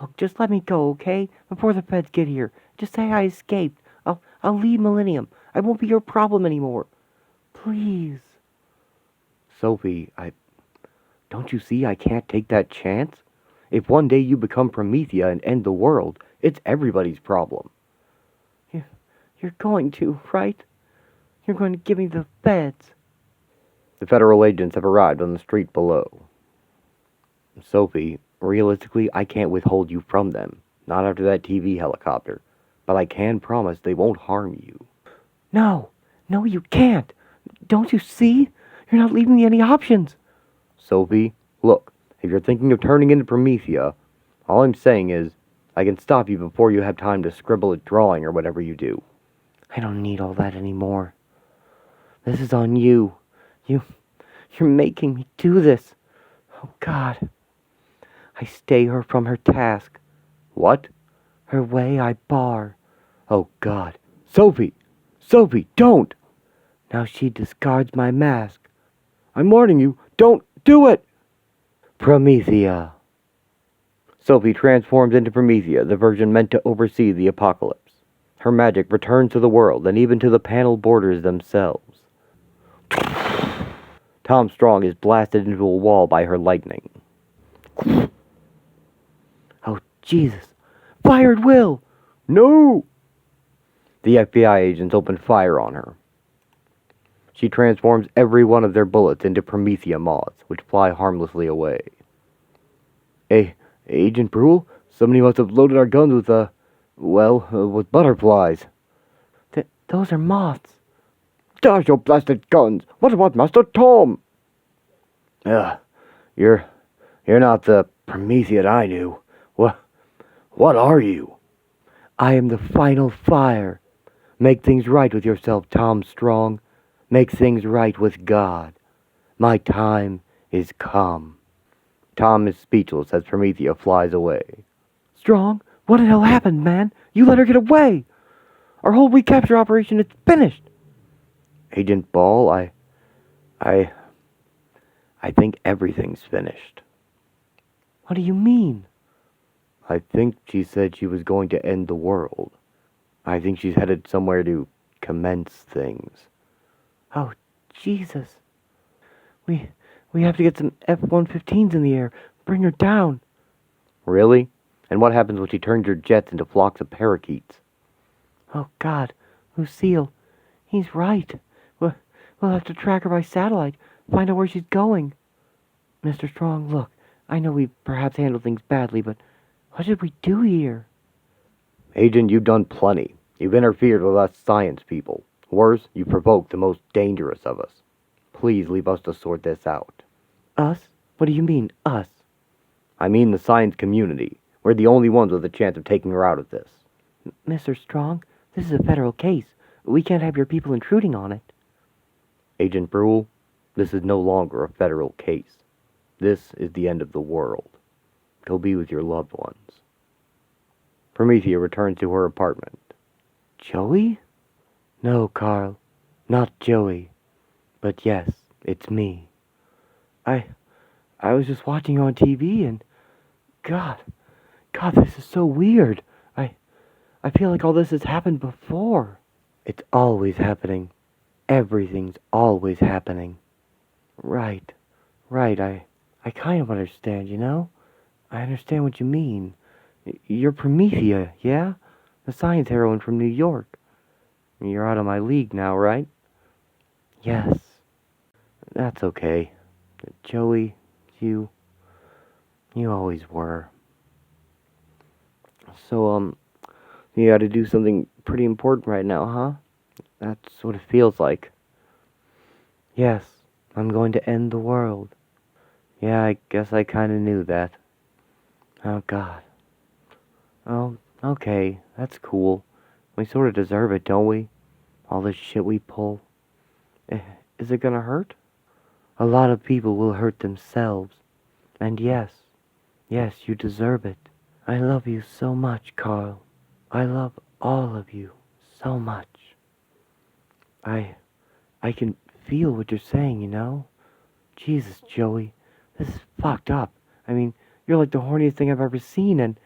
Look, just let me go, okay? Before the feds get here. Just say I escaped. I'll leave Millennium. I won't be your problem anymore. Please. Sophie, don't you see I can't take that chance? If one day you become Promethea and end the world, it's everybody's problem. You're going to, right? You're going to give me the feds. The federal agents have arrived on the street below. Sophie, realistically, I can't withhold you from them. Not after that TV helicopter. But I can promise they won't harm you. No, you can't. Don't you see? You're not leaving me any options. Sophie, look, if you're thinking of turning into Promethea, all I'm saying is, I can stop you before you have time to scribble a drawing or whatever you do. I don't need all that anymore. This is on you. You're making me do this. Oh, God. I stay her from her task. What? Her way I bar. Oh, God. Sophie, don't! Now she discards my mask. I'm warning you, don't do it! Promethea. Sophie transforms into Promethea, the version meant to oversee the apocalypse. Her magic returns to the world and even to the panel borders themselves. Tom Strong is blasted into a wall by her lightning. Oh, Jesus. Fire at will! No! The FBI agents open fire on her. She transforms every one of their bullets into Promethea moths, which fly harmlessly away. Hey, Agent Brule, somebody must have loaded our guns with butterflies. Those are moths. Dash your blasted guns! What about Master Tom? You're not the Promethea I knew. What are you? I am the final fire. Make things right with yourself, Tom Strong. Make things right with God. My time is come. Tom is speechless as Promethea flies away. Strong, what the hell happened, man? You let her get away. Our whole recapture operation is finished. Agent Ball, I think everything's finished. What do you mean? I think she said she was going to end the world. I think she's headed somewhere to commence things. Oh, Jesus. We have to get some F-115s in the air. Bring her down. Really? And what happens when she turns your jets into flocks of parakeets? Oh, God. Lucille. He's right. We'll have to track her by satellite. Find out where she's going. Mr. Strong, look. I know we perhaps handled things badly, but What did we do here? Agent, you've done plenty. You've interfered with us science people. Worse, you provoked the most dangerous of us. Please leave us to sort this out. Us? What do you mean, us? I mean the science community. We're the only ones with a chance of taking her out of this. Mr. Strong, this is a federal case. We can't have your people intruding on it. Agent Brule, this is no longer a federal case. This is the end of the world. Go be with your loved ones. Promethea returns to her apartment. Joey? No, Carl. Not Joey. But yes, it's me. I was just watching on TV and... God, this is so weird. I feel like all this has happened before. It's always happening. Everything's always happening. Right. I kind of understand, you know? I understand what you mean. You're Promethea, yeah? The science heroine from New York. You're out of my league now, right? Yes. That's okay. Joey, you always were. So, you gotta do something pretty important right now, huh? That's what it feels like. Yes, I'm going to end the world. Yeah, I guess I kinda knew that. Oh, God. Oh, okay, that's cool. We sort of deserve it, don't we? All this shit we pull. Is it gonna hurt? A lot of people will hurt themselves. And yes, you deserve it. I love you so much, Carl. I love all of you so much. I can feel what you're saying, you know? Jesus, Joey, this is fucked up. I mean, you're like the horniest thing I've ever seen, and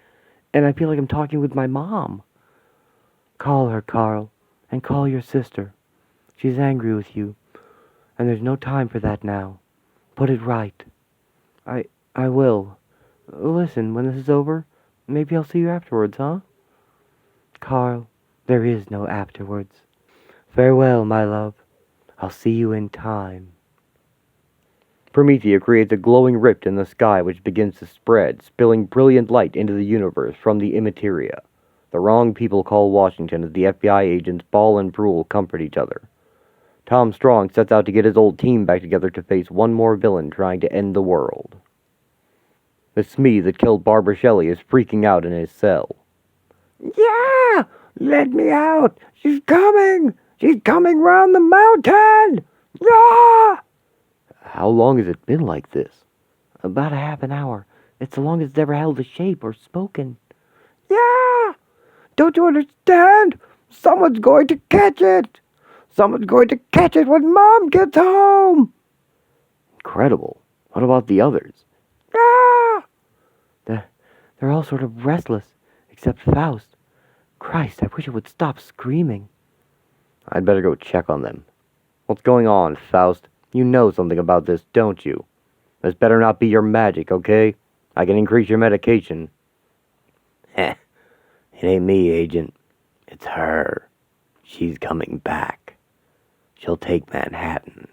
I feel like I'm talking with my mom. Call her, Carl, and call your sister. She's angry with you, and there's no time for that now. Put it right. I will. Listen, when this is over, maybe I'll see you afterwards, huh? Carl, there is no afterwards. Farewell, my love. I'll see you in time. Promethea creates a glowing rift in the sky which begins to spread, spilling brilliant light into the universe from the immateria. The wrong people call Washington as the FBI agents Ball and Brule comfort each other. Tom Strong sets out to get his old team back together to face one more villain trying to end the world. The Smee that killed Barbara Shelley is freaking out in his cell. Yeah! Let me out! She's coming! She's coming round the mountain! Yeah! How long has it been like this? About a half an hour. It's the longest it's ever held a shape or spoken. Yeah! Don't you understand? Someone's going to catch it! Someone's going to catch it when Mom gets home! Incredible. What about the others? Ah! They're all sort of restless, except Faust. Christ, I wish it would stop screaming. I'd better go check on them. What's going on, Faust? You know something about this, don't you? This better not be your magic, okay? I can increase your medication. Heh. It ain't me, Agent. It's her. She's coming back. She'll take Manhattan.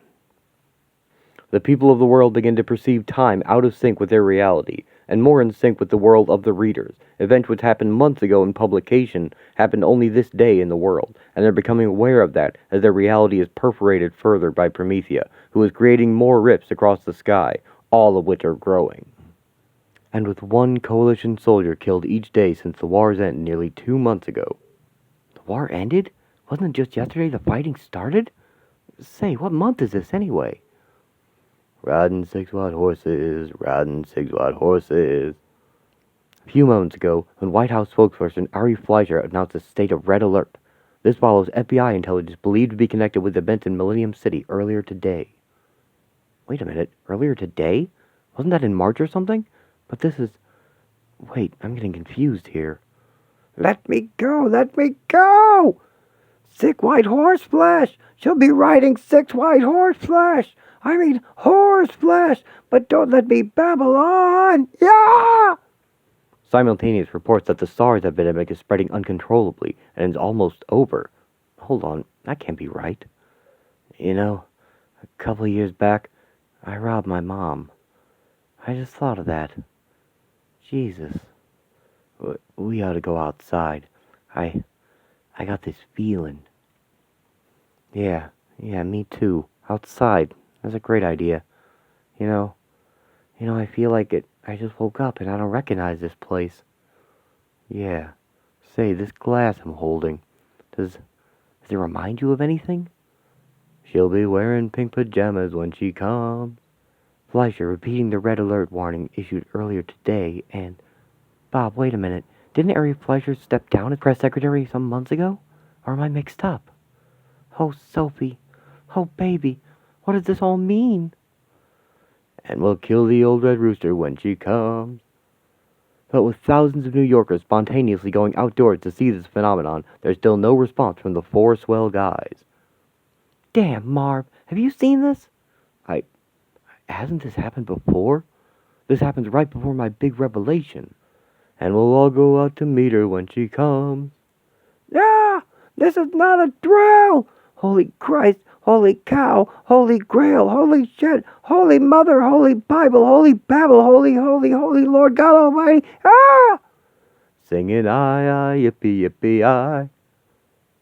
The people of the world begin to perceive time out of sync with their reality, and more in sync with the world of the readers. Events which happened months ago in publication happened only this day in the world, and they're becoming aware of that as their reality is perforated further by Promethea, who is creating more rifts across the sky, all of which are growing. And with one coalition soldier killed each day since the war's end nearly 2 months ago. The war ended? Wasn't it just yesterday the fighting started? Say, what month is this anyway? Riding 6 white horses, riding 6 white horses. A few moments ago, when White House spokesperson Ari Fleischer announced a state of red alert. This follows FBI intelligence believed to be connected with events in Millennium City earlier today. Wait a minute, earlier today? Wasn't that in March or something? But this is... Wait, I'm getting confused here. Let me go! Let me go! 6 white horse flesh! She'll be riding 6 white horse flesh! I mean horse flesh! But don't let me babble on! Yeah! Simultaneous reports that the SARS epidemic is spreading uncontrollably and is almost over. Hold on, that can't be right. You know, a couple of years back, I robbed my mom. I just thought of that. Jesus. We ought to go outside. I got this feeling. Yeah, me too. Outside. That's a great idea. You know, I feel like it. I just woke up and I don't recognize this place. Yeah. Say, this glass I'm holding, does it remind you of anything? She'll be wearing pink pajamas when she comes. Fleischer repeating the red alert warning issued earlier today, and... Bob, wait a minute. Didn't Ari Fleischer step down as press secretary some months ago? Or am I mixed up? Oh, Sophie. Oh, baby. What does this all mean? And we'll kill the old red rooster when she comes. But with thousands of New Yorkers spontaneously going outdoors to see this phenomenon, there's still no response from the four swell guys. Damn, Marv. Have you seen this? Hasn't this happened before? This happens right before my big revelation. And we'll all go out to meet her when she comes. Ah! This is not a drill! Holy Christ! Holy cow! Holy Grail! Holy shit! Holy Mother! Holy Bible! Holy Babel! Holy Lord God Almighty! Ah! Singing aye, yippee, yippee, aye.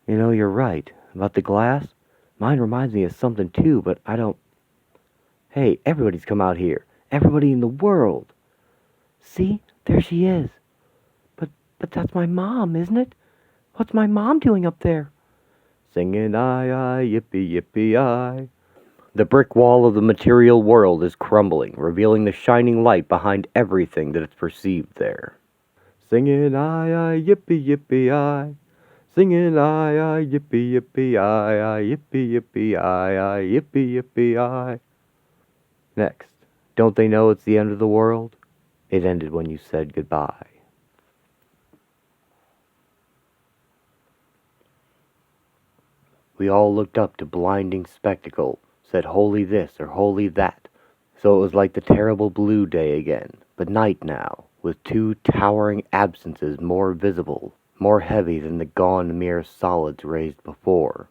You know, you're right. About the glass? Mine reminds me of something too, but I don't... Hey, everybody's come out here. Everybody in the world. See? There she is. But that's my mom, isn't it? What's my mom doing up there? Singing aye, yippee, yippee, aye. The brick wall of the material world is crumbling, revealing the shining light behind everything that is perceived there. Singing aye, yippee, yippee, aye. Singing aye, yippee, yippee, aye, yippee, yippee, aye, yippee, yippee, aye. Next, don't they know it's the end of the world? It ended when you said goodbye. We all looked up to blinding spectacle, said holy this or holy that. So it was like the terrible blue day again, but night now, with two towering absences more visible, more heavy than the gone mere solids raised before.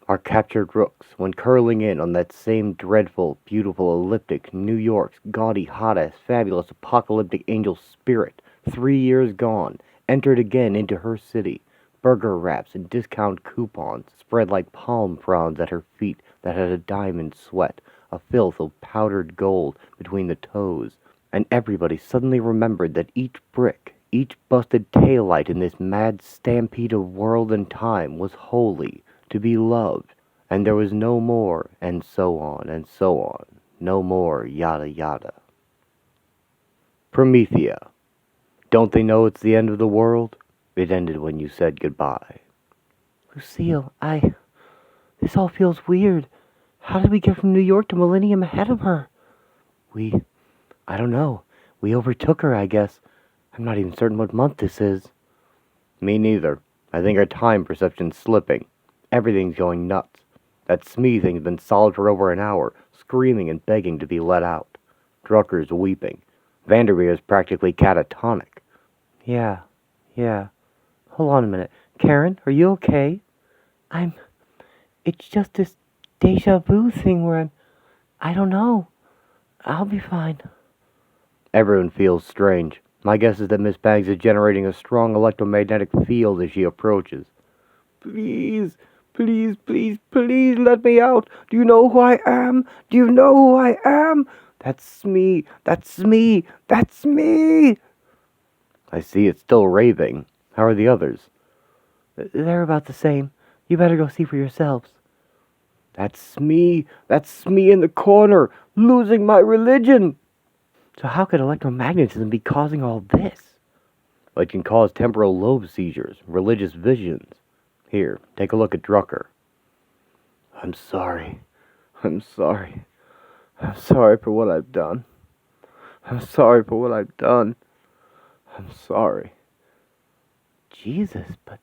Our captured rooks, when curling in on that same dreadful, beautiful, elliptic New York's gaudy, hot-ass, fabulous, apocalyptic angel spirit, 3 years gone, entered again into her city. Burger wraps and discount coupons spread like palm fronds at her feet that had a diamond sweat, a filth of powdered gold between the toes. And everybody suddenly remembered that each brick, each busted taillight in this mad stampede of world and time was holy, to be loved, and there was no more, and so on, no more yada yada. Promethea. Don't they know it's the end of the world? It ended when you said goodbye. Lucille, this all feels weird. How did we get from New York to Millennium ahead of her? I don't know. We overtook her, I guess. I'm not even certain what month this is. Me neither. I think our time perception's slipping. Everything's going nuts. That Smee thing's been solid for over an hour, screaming and begging to be let out. Drucker's weeping. Vandermeer's practically catatonic. Yeah. Hold on a minute. Karen, are you okay? It's just this deja vu thing where I don't know. I'll be fine. Everyone feels strange. My guess is that Miss Bangs is generating a strong electromagnetic field as she approaches. Please let me out. Do you know who I am? Do you know who I am? That's me. I see it's still raving. How are the others? They're about the same. You better go see for yourselves. That's me in the corner, losing my religion. So how could electromagnetism be causing all this? It can cause temporal lobe seizures, religious visions. Here, take a look at Drucker. I'm sorry for what I've done. I'm sorry. Jesus, but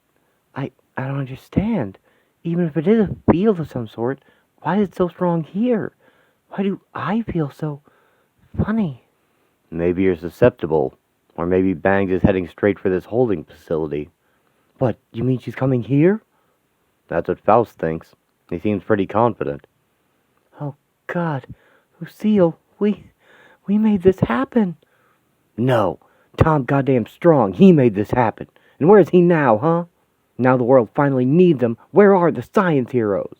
I don't understand. Even if it is a field of some sort, why is it so strong here? Why do I feel so funny? Maybe you're susceptible, or maybe Bangs is heading straight for this holding facility. What, you mean she's coming here? That's what Faust thinks. He seems pretty confident. Oh, God. Lucille, we made this happen. No, Tom goddamn Strong, he made this happen. And where's he now, huh? Now the world finally needs him. Where are the science heroes?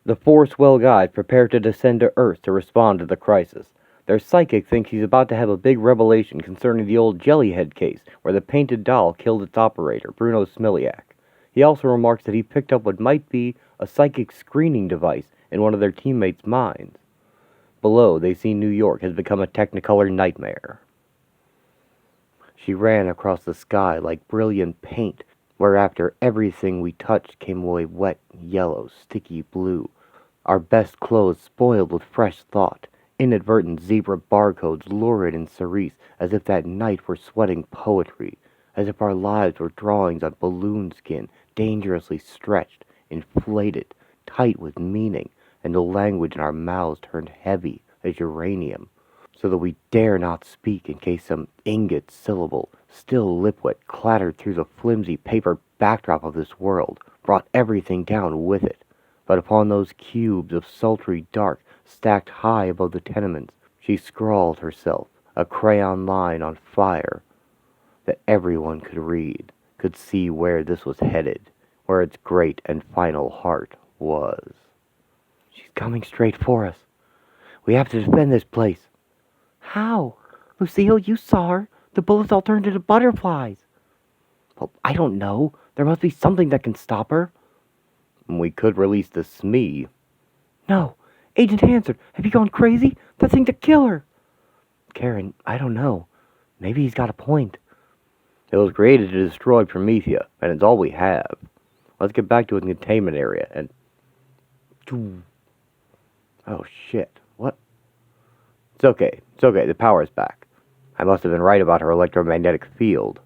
The Force Well guys prepare to descend to Earth to respond to the crisis. Their psychic thinks he's about to have a big revelation concerning the old Jellyhead case, where the painted doll killed its operator, Bruno Smiliak. He also remarks that he picked up what might be a psychic screening device in one of their teammates' minds. Below, they see New York has become a Technicolor nightmare. She ran across the sky like brilliant paint, whereafter everything we touched came away wet, yellow, sticky blue. Our best clothes spoiled with fresh thought, inadvertent zebra barcodes lurid and cerise, as if that night were sweating poetry, as if our lives were drawings on balloon skin, dangerously stretched, inflated, tight with meaning, and the language in our mouths turned heavy as uranium, so that we dare not speak in case some ingot syllable, still lip-wet, clattered through the flimsy paper backdrop of this world, brought everything down with it. But upon those cubes of sultry dark, stacked high above the tenements, she scrawled herself, a crayon line on fire, that everyone could read, could see where this was headed, where its great and final heart was. She's coming straight for us. We have to defend this place. How? Lucille, you saw her. The bullets all turned into butterflies. Well, I don't know. There must be something that can stop her. We could release the Smee. No. Agent Hansard, have you gone crazy? That thing to kill her. Karen, I don't know. Maybe he's got a point. It was created to destroy Promethea, and it's all we have. Let's get back to its containment area and... Oh, shit. What? It's okay. The power's back. I must have been right about her electromagnetic field.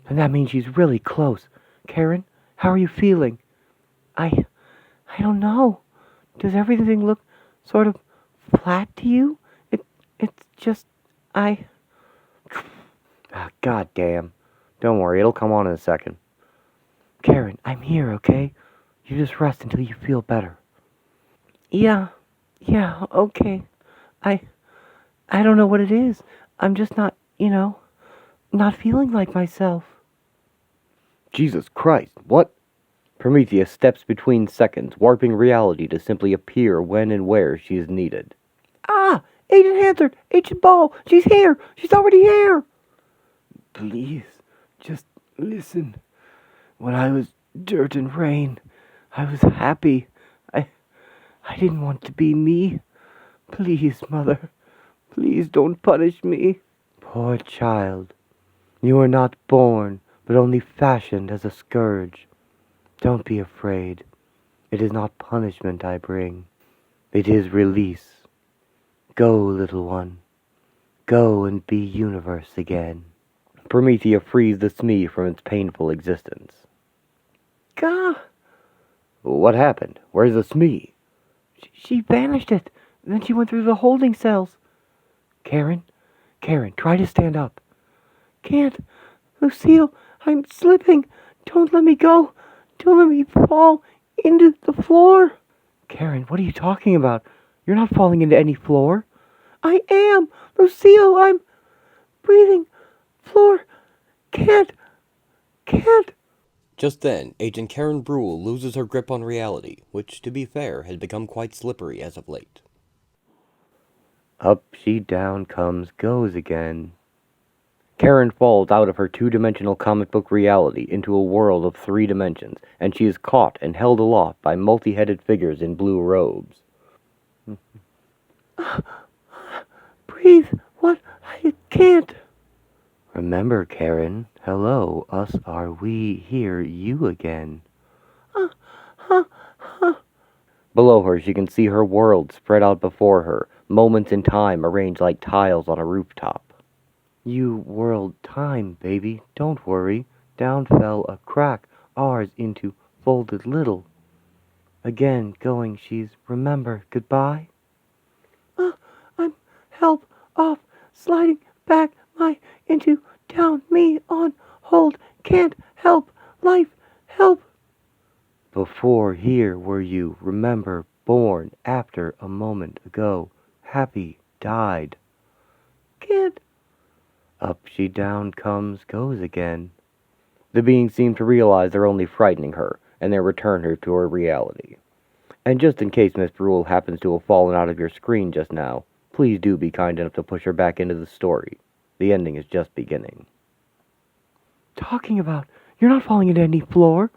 And that means she's really close. Karen, how are you feeling? I don't know. Does everything look sort of flat to you? It's just, God damn. Don't worry, it'll come on in a second. Karen, I'm here, okay? You just rest until you feel better. Yeah, okay. I don't know what it is. I'm just not, not feeling like myself. Jesus Christ, what? Promethea steps between seconds, warping reality to simply appear when and where she is needed. Ah! Agent Hansard! Agent Ball! She's here! She's already here! Please, just listen. When I was dirt and rain, I was happy. I didn't want to be me. Please, Mother, please don't punish me. Poor child. You were not born, but only fashioned as a scourge. Don't be afraid. It is not punishment I bring. It is release. Go, little one. Go and be universe again. Promethea frees the Smee from its painful existence. Gah! What happened? Where's the Smee? She vanished it. Then she went through the holding cells. Karen, try to stand up. Can't. Lucille, I'm slipping. Don't let me go. Don't let me fall into the floor. Karen, what are you talking about? You're not falling into any floor. I am. Lucille, I'm breathing. Floor. Can't. Just then, Agent Karen Brule loses her grip on reality, which, to be fair, has become quite slippery as of late. Up she down comes, goes again. Karen falls out of her two-dimensional comic book reality into a world of 3 dimensions, and she is caught and held aloft by multi-headed figures in blue robes. Breathe. What? I can't. Remember, Karen, hello, us are we, here, you again. Below her, she can see her world spread out before her, moments in time arranged like tiles on a rooftop. You world time, baby, don't worry. Down fell a crack, ours into folded little. Again going, she's remember, goodbye. I'm help off, sliding back my into down me on hold, can't help, life, help. Before here were you, remember, born after a moment ago, happy, died. Can't. Up she down comes, goes again. The beings seem to realize they're only frightening her, and they return her to her reality. And just in case Miss Brule happens to have fallen out of your screen just now, please do be kind enough to push her back into the story. The ending is just beginning. Talking about? You're not falling into any floor.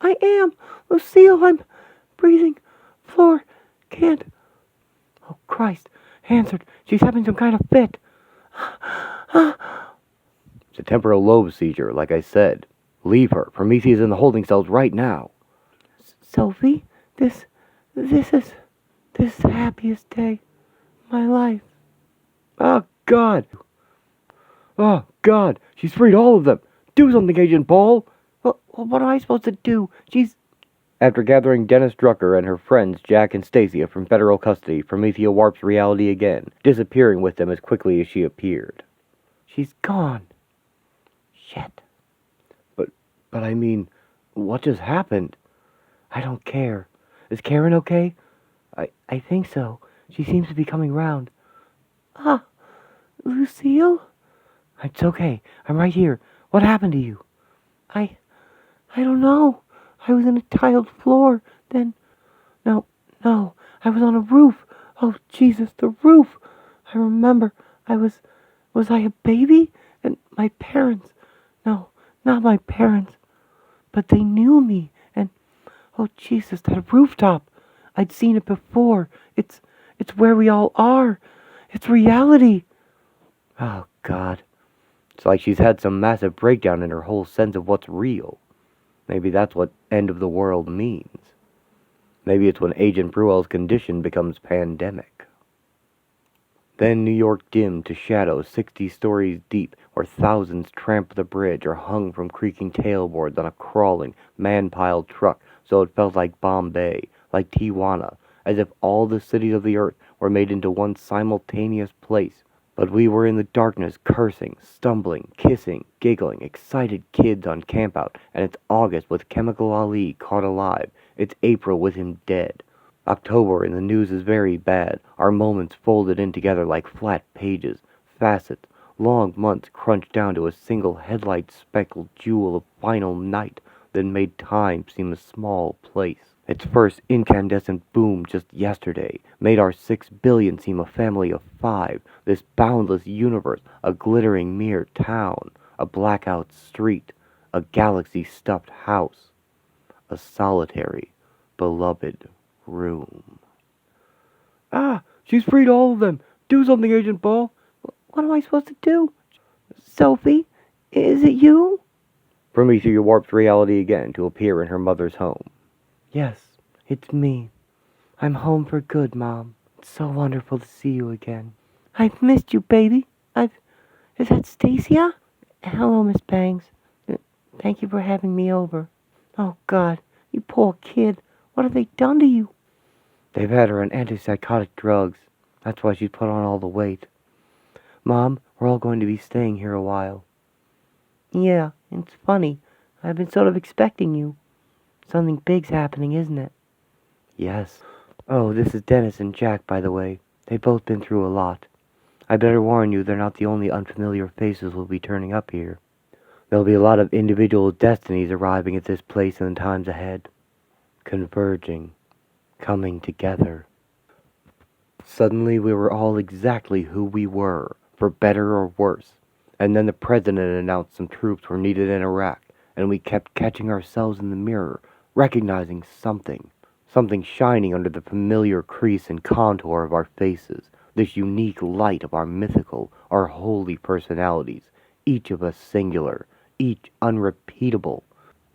I am. Lucille, I'm breathing. Floor. Can't. Oh, Christ. Hansard, she's having some kind of fit. It's a temporal lobe seizure, like I said. Leave her. Promethea's in the holding cells right now. Sophie, this is the happiest day of my life. Oh, God. Oh, God. She's freed all of them. Do something, Agent Paul. Well, what am I supposed to do? After gathering Dennis Drucker and her friends Jack and Stacia from federal custody, Promethea warps reality again, disappearing with them as quickly as she appeared. She's gone. Shit. But I mean, what just happened? I don't care. Is Karen okay? I think so. She seems to be coming round. Ah, Lucille? It's okay. I'm right here. What happened to you? I don't know. I was in a tiled floor. Then, no, I was on a roof. Oh, Jesus, the roof. I remember. Was I a baby? And my parents. No, not my parents. But they knew me. And, oh, Jesus, that rooftop. I'd seen it before. It's where we all are. It's reality. Oh, God. It's like she's had some massive breakdown in her whole sense of what's real. Maybe that's what end of the world means. Maybe it's when Agent Bruel's condition becomes pandemic. Then New York dimmed to shadows 60 stories deep, where thousands tramp the bridge or hung from creaking tailboards on a crawling, man-piled truck, so it felt like Bombay, like Tijuana, as if all the cities of the earth were made into one simultaneous place. But we were in the darkness, cursing, stumbling, kissing, giggling, excited kids on campout, and it's August with Chemical Ali caught alive. It's April with him dead. October and the news is very bad, our moments folded in together like flat pages, facets, long months crunched down to a single headlight-speckled jewel of final night that made time seem a small place. Its first incandescent boom just yesterday made our 6 billion seem a family of 5, this boundless universe, a glittering mere town, a blackout street, a galaxy-stuffed house, a solitary, beloved room. Ah, she's freed all of them. Do something, Agent Paul. What am I supposed to do? Sophie, is it you? Promethea warps reality again to appear in her mother's home. Yes, it's me. I'm home for good, Mom. It's so wonderful to see you again. I've missed you, baby. Is that Stacia? Hello, Miss Bangs. Thank you for having me over. Oh, God, you poor kid. What have they done to you? They've had her on antipsychotic drugs. That's why she's put on all the weight. Mom, we're all going to be staying here a while. Yeah, it's funny. I've been sort of expecting you. Something big's happening, isn't it? Yes. Oh, this is Dennis and Jack, by the way. They've both been through a lot. I better warn you, they're not the only unfamiliar faces will be turning up here. There'll be a lot of individual destinies arriving at this place in the times ahead. Converging. Coming together. Suddenly we were all exactly who we were, for better or worse. And then the president announced some troops were needed in Iraq, and we kept catching ourselves in the mirror, recognizing something shining under the familiar crease and contour of our faces, this unique light of our mythical, our holy personalities, each of us singular, each unrepeatable,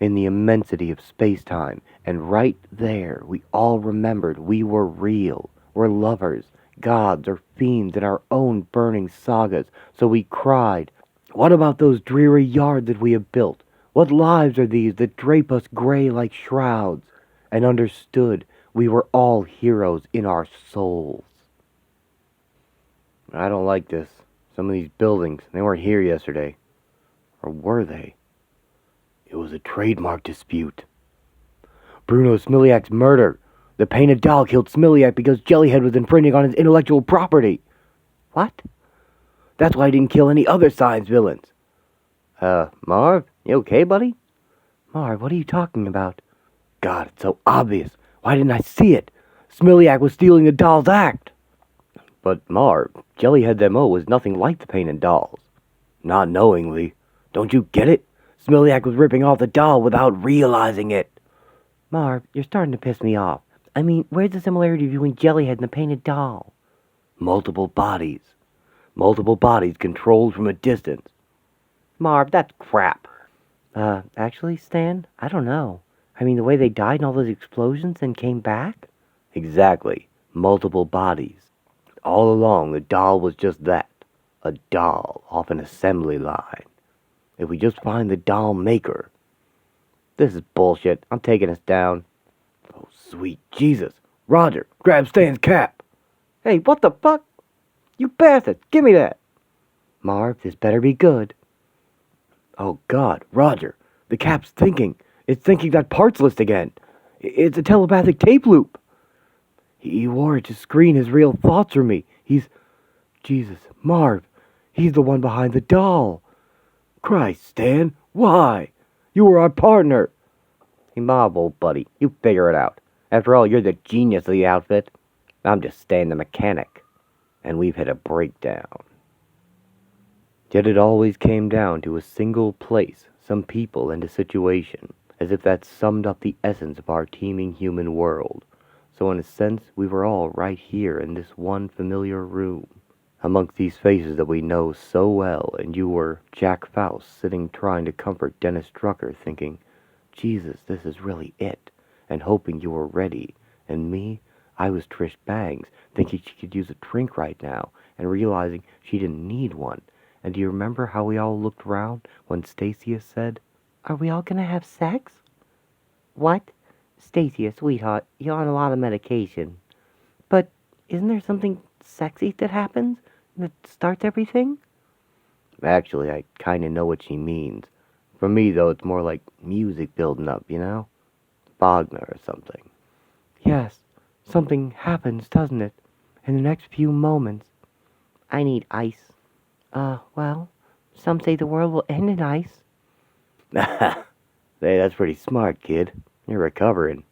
in the immensity of space-time, and right there we all remembered we were real, were lovers, gods, or fiends in our own burning sagas, so we cried, "What about those dreary yards that we have built? What lives are these that drape us gray like shrouds?" And understood we were all heroes in our souls. I don't like this. Some of these buildings, they weren't here yesterday. Or were they? It was a trademark dispute. Bruno Smiliak's murder. The painted doll killed Smiliak because Jellyhead was infringing on his intellectual property. What? That's why I didn't kill any other science villains. Marv, you okay, buddy? Marv, what are you talking about? God, it's so obvious. Why didn't I see it? Smiliac was stealing the doll's act. But Marv, Jellyhead's M.O. was nothing like the painted dolls. Not knowingly. Don't you get it? Smiliac was ripping off the doll without realizing it. Marv, you're starting to piss me off. I mean, where's the similarity between Jellyhead and the painted doll? Multiple bodies. Multiple bodies controlled from a distance. Marv, that's crap. Actually, Stan, I don't know. I mean, the way they died in all those explosions and came back? Exactly. Multiple bodies. All along, the doll was just that. A doll off an assembly line. If we just find the doll maker. This is bullshit. I'm taking us down. Oh, sweet Jesus. Roger, grab Stan's cap. Hey, what the fuck? You bastard, give me that. Marv, this better be good. Oh, God, Roger, the cap's thinking. It's thinking that parts list again. It's a telepathic tape loop. He wore it to screen his real thoughts from me. Jesus, Marv, he's the one behind the doll. Christ, Stan, why? You were our partner. Hey, Mob, old buddy, you figure it out. After all, you're the genius of the outfit. I'm just Stan the mechanic. And we've hit a breakdown. Yet it always came down to a single place, some people, and a situation, as if that summed up the essence of our teeming human world. So in a sense, we were all right here in this one familiar room, amongst these faces that we know so well, and you were Jack Faust sitting trying to comfort Dennis Drucker, thinking, Jesus, this is really it, and hoping you were ready, and me, I was Trish Bangs, thinking she could use a drink right now, and realizing she didn't need one. And do you remember how we all looked around when Stacia said, Are we all gonna have sex? What? Stacia, sweetheart, you're on a lot of medication. But isn't there something sexy that happens? That starts everything? Actually, I kinda know what she means. For me, though, it's more like music building up, you know? Wagner or something. Yes, something happens, doesn't it? In the next few moments. I need ice. Well, some say the world will end in ice. Hey, that's pretty smart, kid. You're recovering.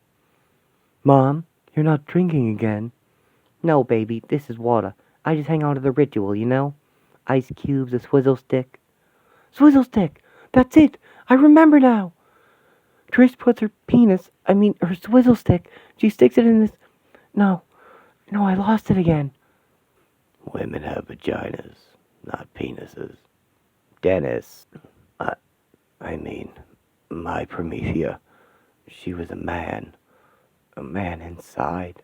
Mom, you're not drinking again. No, baby, this is water. I just hang on to the ritual, you know? Ice cubes, a swizzle stick. Swizzle stick! That's it! I remember now! Trish puts her her swizzle stick. She sticks it in this... No, I lost it again. Women have vaginas, not penises. Dennis, I mean, my Promethea, she was a man inside,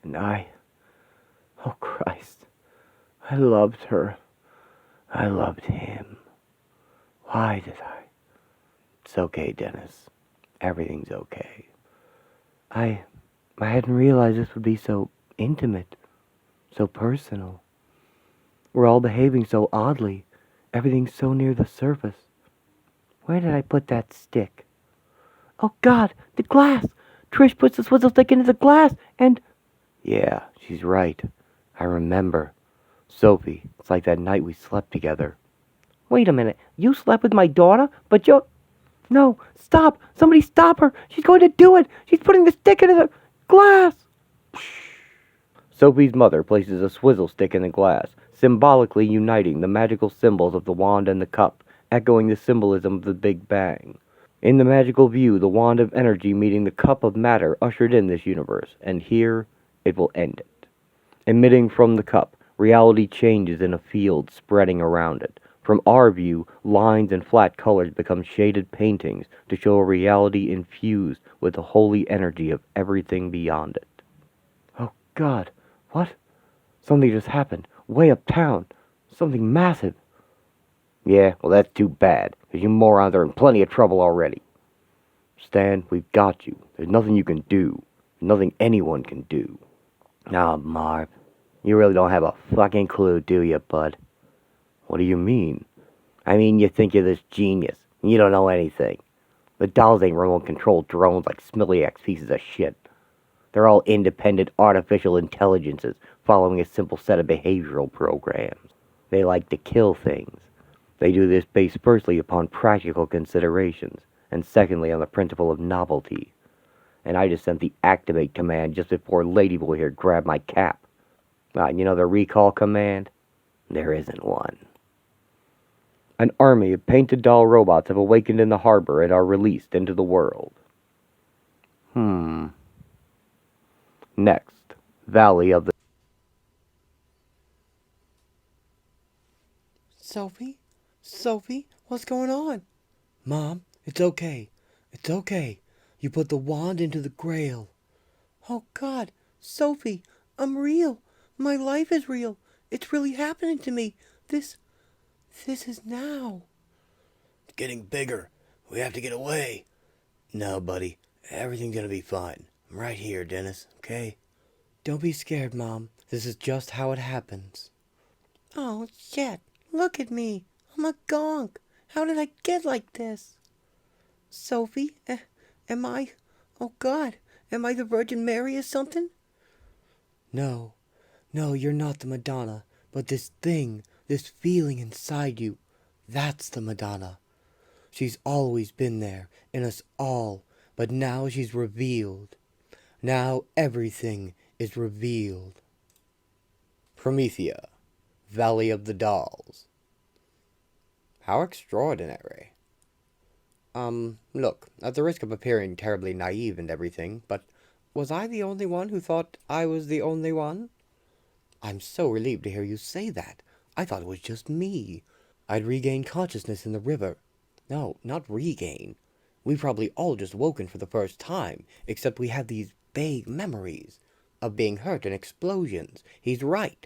and oh Christ, I loved her. I loved him. Why did I? It's okay, Dennis. Everything's okay. I hadn't realized this would be so intimate, so personal. We're all behaving so oddly. Everything's so near the surface. Where did I put that stick? Oh God, the glass! Trish puts the swizzle stick into the glass, and... Yeah, she's right. I remember. Sophie, it's like that night we slept together. Wait a minute, you slept with my daughter, but you're... No, stop! Somebody stop her! She's going to do it! She's putting the stick into the glass! Sophie's mother places a swizzle stick in the glass, symbolically uniting the magical symbols of the wand and the cup, echoing the symbolism of the Big Bang. In the magical view, the wand of energy meeting the cup of matter ushered in this universe, and here it will end it. Emitting from the cup, reality changes in a field spreading around it. From our view, lines and flat colors become shaded paintings to show a reality infused with the holy energy of everything beyond it. Oh God, what? Something just happened, way uptown. Something massive. Yeah, well that's too bad, because you morons are in plenty of trouble already. Stan, we've got you. There's nothing you can do. Nothing anyone can do. Now, Marv, you really don't have a fucking clue, do you, bud? What do you mean? I mean, you think you're this genius, and you don't know anything. The dolls ain't remote-controlled drones like Smiliac's pieces of shit. They're all independent artificial intelligences following a simple set of behavioral programs. They like to kill things. They do this based firstly upon practical considerations, and secondly on the principle of novelty. And I just sent the activate command just before Ladyboy here grabbed my cap. You know the recall command? There isn't one. An army of painted doll robots have awakened in the harbor and are released into the world. Next, Valley of the... Sophie? Sophie? What's going on? Mom, it's okay. It's okay. You put the wand into the grail. Oh, God. Sophie, I'm real. My life is real. It's really happening to me. This is now. It's getting bigger. We have to get away. No, buddy. Everything's gonna be fine. I'm right here, Dennis, okay? Don't be scared, Mom. This is just how it happens. Oh, shit. Look at me. I'm a gonk. How did I get like this? Sophie, am I... Oh, God. Am I the Virgin Mary or something? No, you're not the Madonna. But this thing, this feeling inside you, that's the Madonna. She's always been there, in us all. But now she's revealed. Now everything is revealed. Promethea, Valley of the Dolls. How extraordinary. Look, at the risk of appearing terribly naive and everything, but was I the only one who thought I was the only one? I'm so relieved to hear you say that. I thought it was just me. I'd regained consciousness in the river. No, not regain. We probably all just woken for the first time, except we had these vague memories of being hurt in explosions. He's right.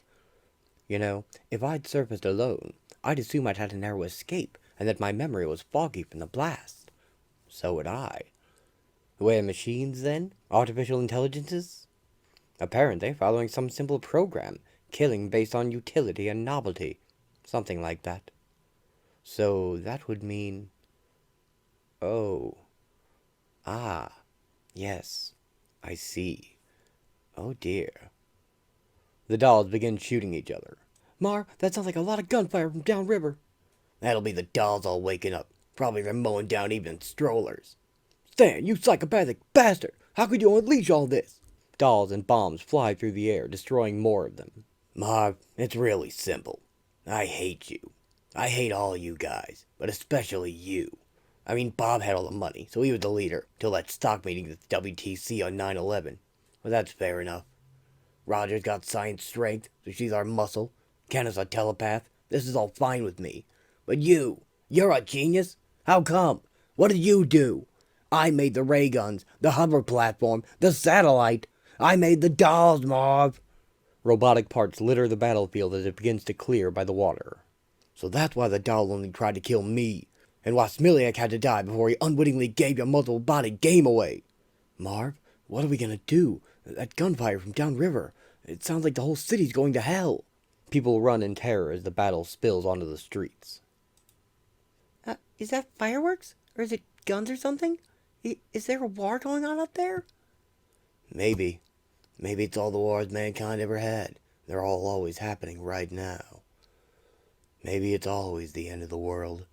You know, if I'd surfaced alone, I'd assume I'd had a narrow escape, and that my memory was foggy from the blast. So would I. We're machines, then? Artificial intelligences? Apparently following some simple program, killing based on utility and novelty. Something like that. So that would mean... Oh. Ah. Yes. I see. Oh dear. The dolls begin shooting each other. Mar, that sounds like a lot of gunfire from downriver. That'll be the dolls all waking up. Probably they're mowing down even strollers. Stan, you psychopathic bastard! How could you unleash all this? Dolls and bombs fly through the air, destroying more of them. Marv, it's really simple. I hate you. I hate all you guys, but especially you. I mean, Bob had all the money, so he was the leader, till that stock meeting at the WTC on 9/11. Well, that's fair enough. Roger's got science strength, so she's our muscle. Ken is a telepath. This is all fine with me. But you're a genius? How come? What did you do? I made the ray guns, the hover platform, the satellite. I made the dolls, Marv. Robotic parts litter the battlefield as it begins to clear by the water. So that's why the doll only tried to kill me, and why Smiliak had to die before he unwittingly gave your multiple-bodied game away. Marv, what are we gonna do? That gunfire from downriver. It sounds like the whole city's going to hell. People run in terror as the battle spills onto the streets. Is that fireworks? Or is it guns or something? Is there a war going on up there? Maybe. Maybe it's all the wars mankind ever had. They're all always happening right now. Maybe it's always the end of the world.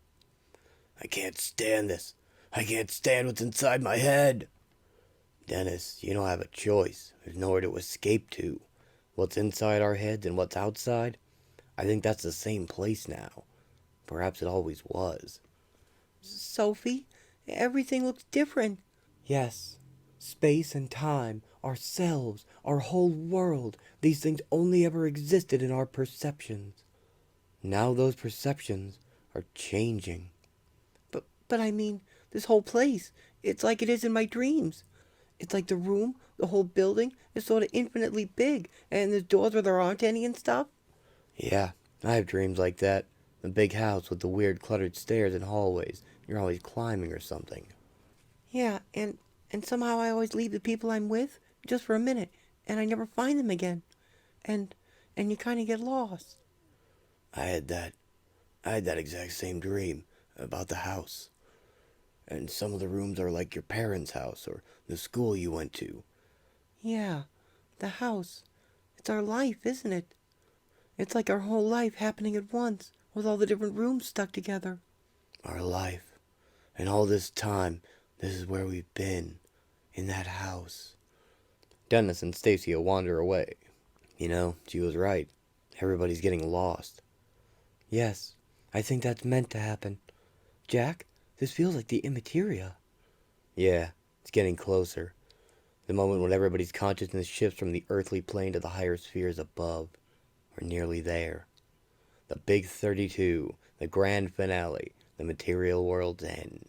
I can't stand this. I can't stand what's inside my head. Dennis, you don't have a choice. There's nowhere to escape to. What's inside our heads and what's outside, I think that's the same place now. Perhaps it always was. Sophie, everything looks different. Yes, space and time, ourselves, our whole world, these things only ever existed in our perceptions. Now those perceptions are changing. But I mean, this whole place, it's like it is in my dreams. It's like the room, the whole building, is sort of infinitely big, and there's doors where there aren't any and stuff. Yeah, I have dreams like that. A big house with the weird cluttered stairs and hallways. You're always climbing or something. Yeah, and somehow I always leave the people I'm with just for a minute, and I never find them again. And you kind of get lost. I had that exact same dream about the house. And some of the rooms are like your parents' house or the school you went to. Yeah, the house. It's our life, isn't it? It's like our whole life happening at once, with all the different rooms stuck together. Our life. And all this time, this is where we've been. In that house. Dennis and Stacia wander away. You know, she was right. Everybody's getting lost. Yes, I think that's meant to happen. Jack, this feels like the immateria. Yeah, it's getting closer. The moment when everybody's consciousness shifts from the earthly plane to the higher spheres above. We're nearly there. The Big 32, the grand finale, the material world's end.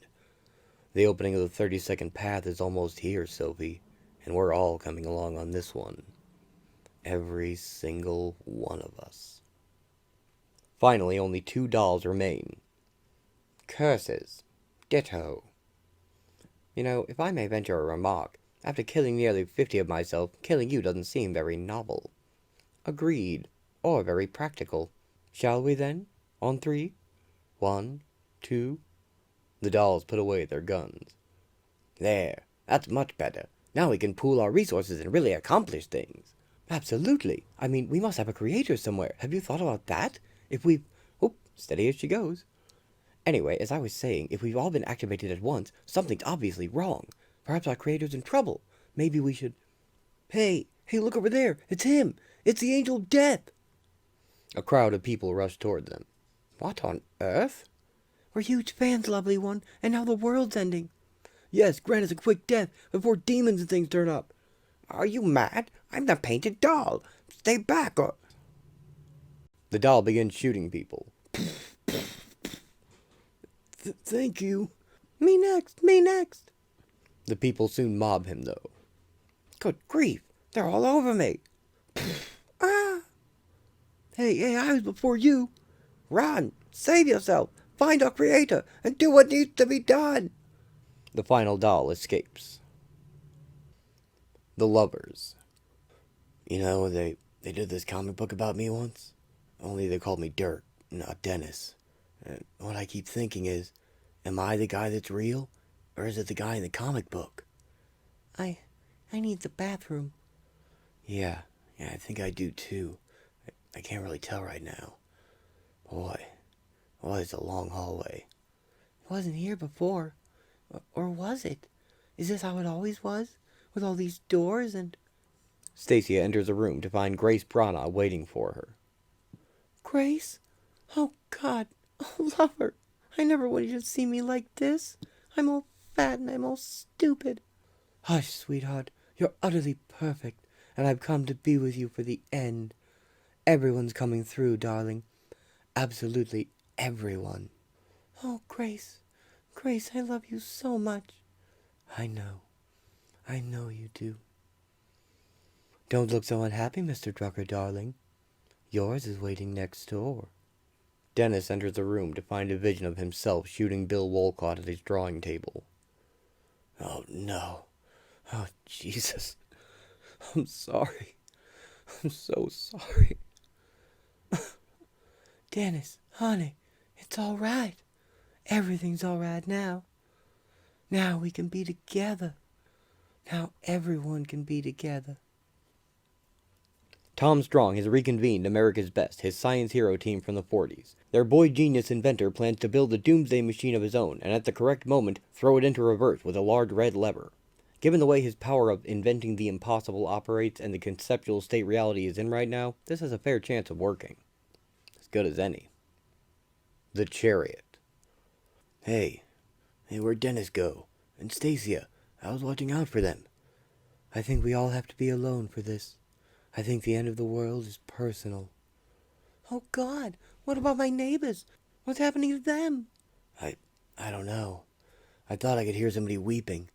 The opening of the 32nd path is almost here, Sophie, and we're all coming along on this one. Every single one of us. Finally, only 2 dolls remain. Curses. Ditto. You know, if I may venture a remark, after killing nearly 50 of myself, killing you doesn't seem very novel. Agreed. Or very practical. Shall we then? On 3? 1, 2. The dolls put away their guns. There. That's much better. Now we can pool our resources and really accomplish things. Absolutely. I mean, we must have a creator somewhere. Have you thought about that? If we've... Oh, steady as she goes. Anyway, as I was saying, if we've all been activated at once, something's obviously wrong. Perhaps our creator's in trouble. Maybe we should... Hey, look over there. It's him. It's the Angel of Death. A crowd of people rushed toward them. What on earth? We're huge fans, lovely one, and now the world's ending. Yes, grant us a quick death before demons and things turn up. Are you mad? I'm the painted doll. Stay back or... The doll begins shooting people. Thank you. Me next, me next. The people soon mob him, though. Good grief, they're all over me. Ah! Hey, I was before you. Run, save yourself, find our creator, and do what needs to be done. The final doll escapes. The Lovers. You know, they did this comic book about me once. Only they called me Dirk, not Dennis. And what I keep thinking is, am I the guy that's real? Or is it the guy in the comic book? I need the bathroom. Yeah, I think I do too. I can't really tell right now. Boy, it's a long hallway. It wasn't here before. Or was it? Is this how it always was? With all these doors and... Stacia enters a room to find Grace Brana waiting for her. Grace? Oh, God. Oh, lover. I never wanted you to see me like this. I'm all fat and I'm all stupid. Hush, sweetheart. You're utterly perfect, and I've come to be with you for the end. Everyone's coming through, darling. Absolutely everyone. Oh, Grace. Grace, I love you so much. I know you do. Don't look so unhappy, Mr. Drucker, darling. Yours is waiting next door. Dennis enters the room to find a vision of himself shooting Bill Wolcott at his drawing table. Oh, no. Oh, Jesus. I'm sorry. I'm so sorry. Dennis, honey, it's all right. Everything's all right now. Now we can be together. Now everyone can be together. Tom Strong has reconvened America's Best, his science hero team from the 40s. Their boy genius inventor plans to build a doomsday machine of his own, and at the correct moment, throw it into reverse with a large red lever. Given the way his power of inventing the impossible operates and the conceptual state reality is in right now, this has a fair chance of working. As good as any. The Chariot. Hey, where'd Dennis go? And Stacia, I was watching out for them. I think we all have to be alone for this. I think the end of the world is personal. Oh, God, what about my neighbors? What's happening to them? I don't know. I thought I could hear somebody weeping.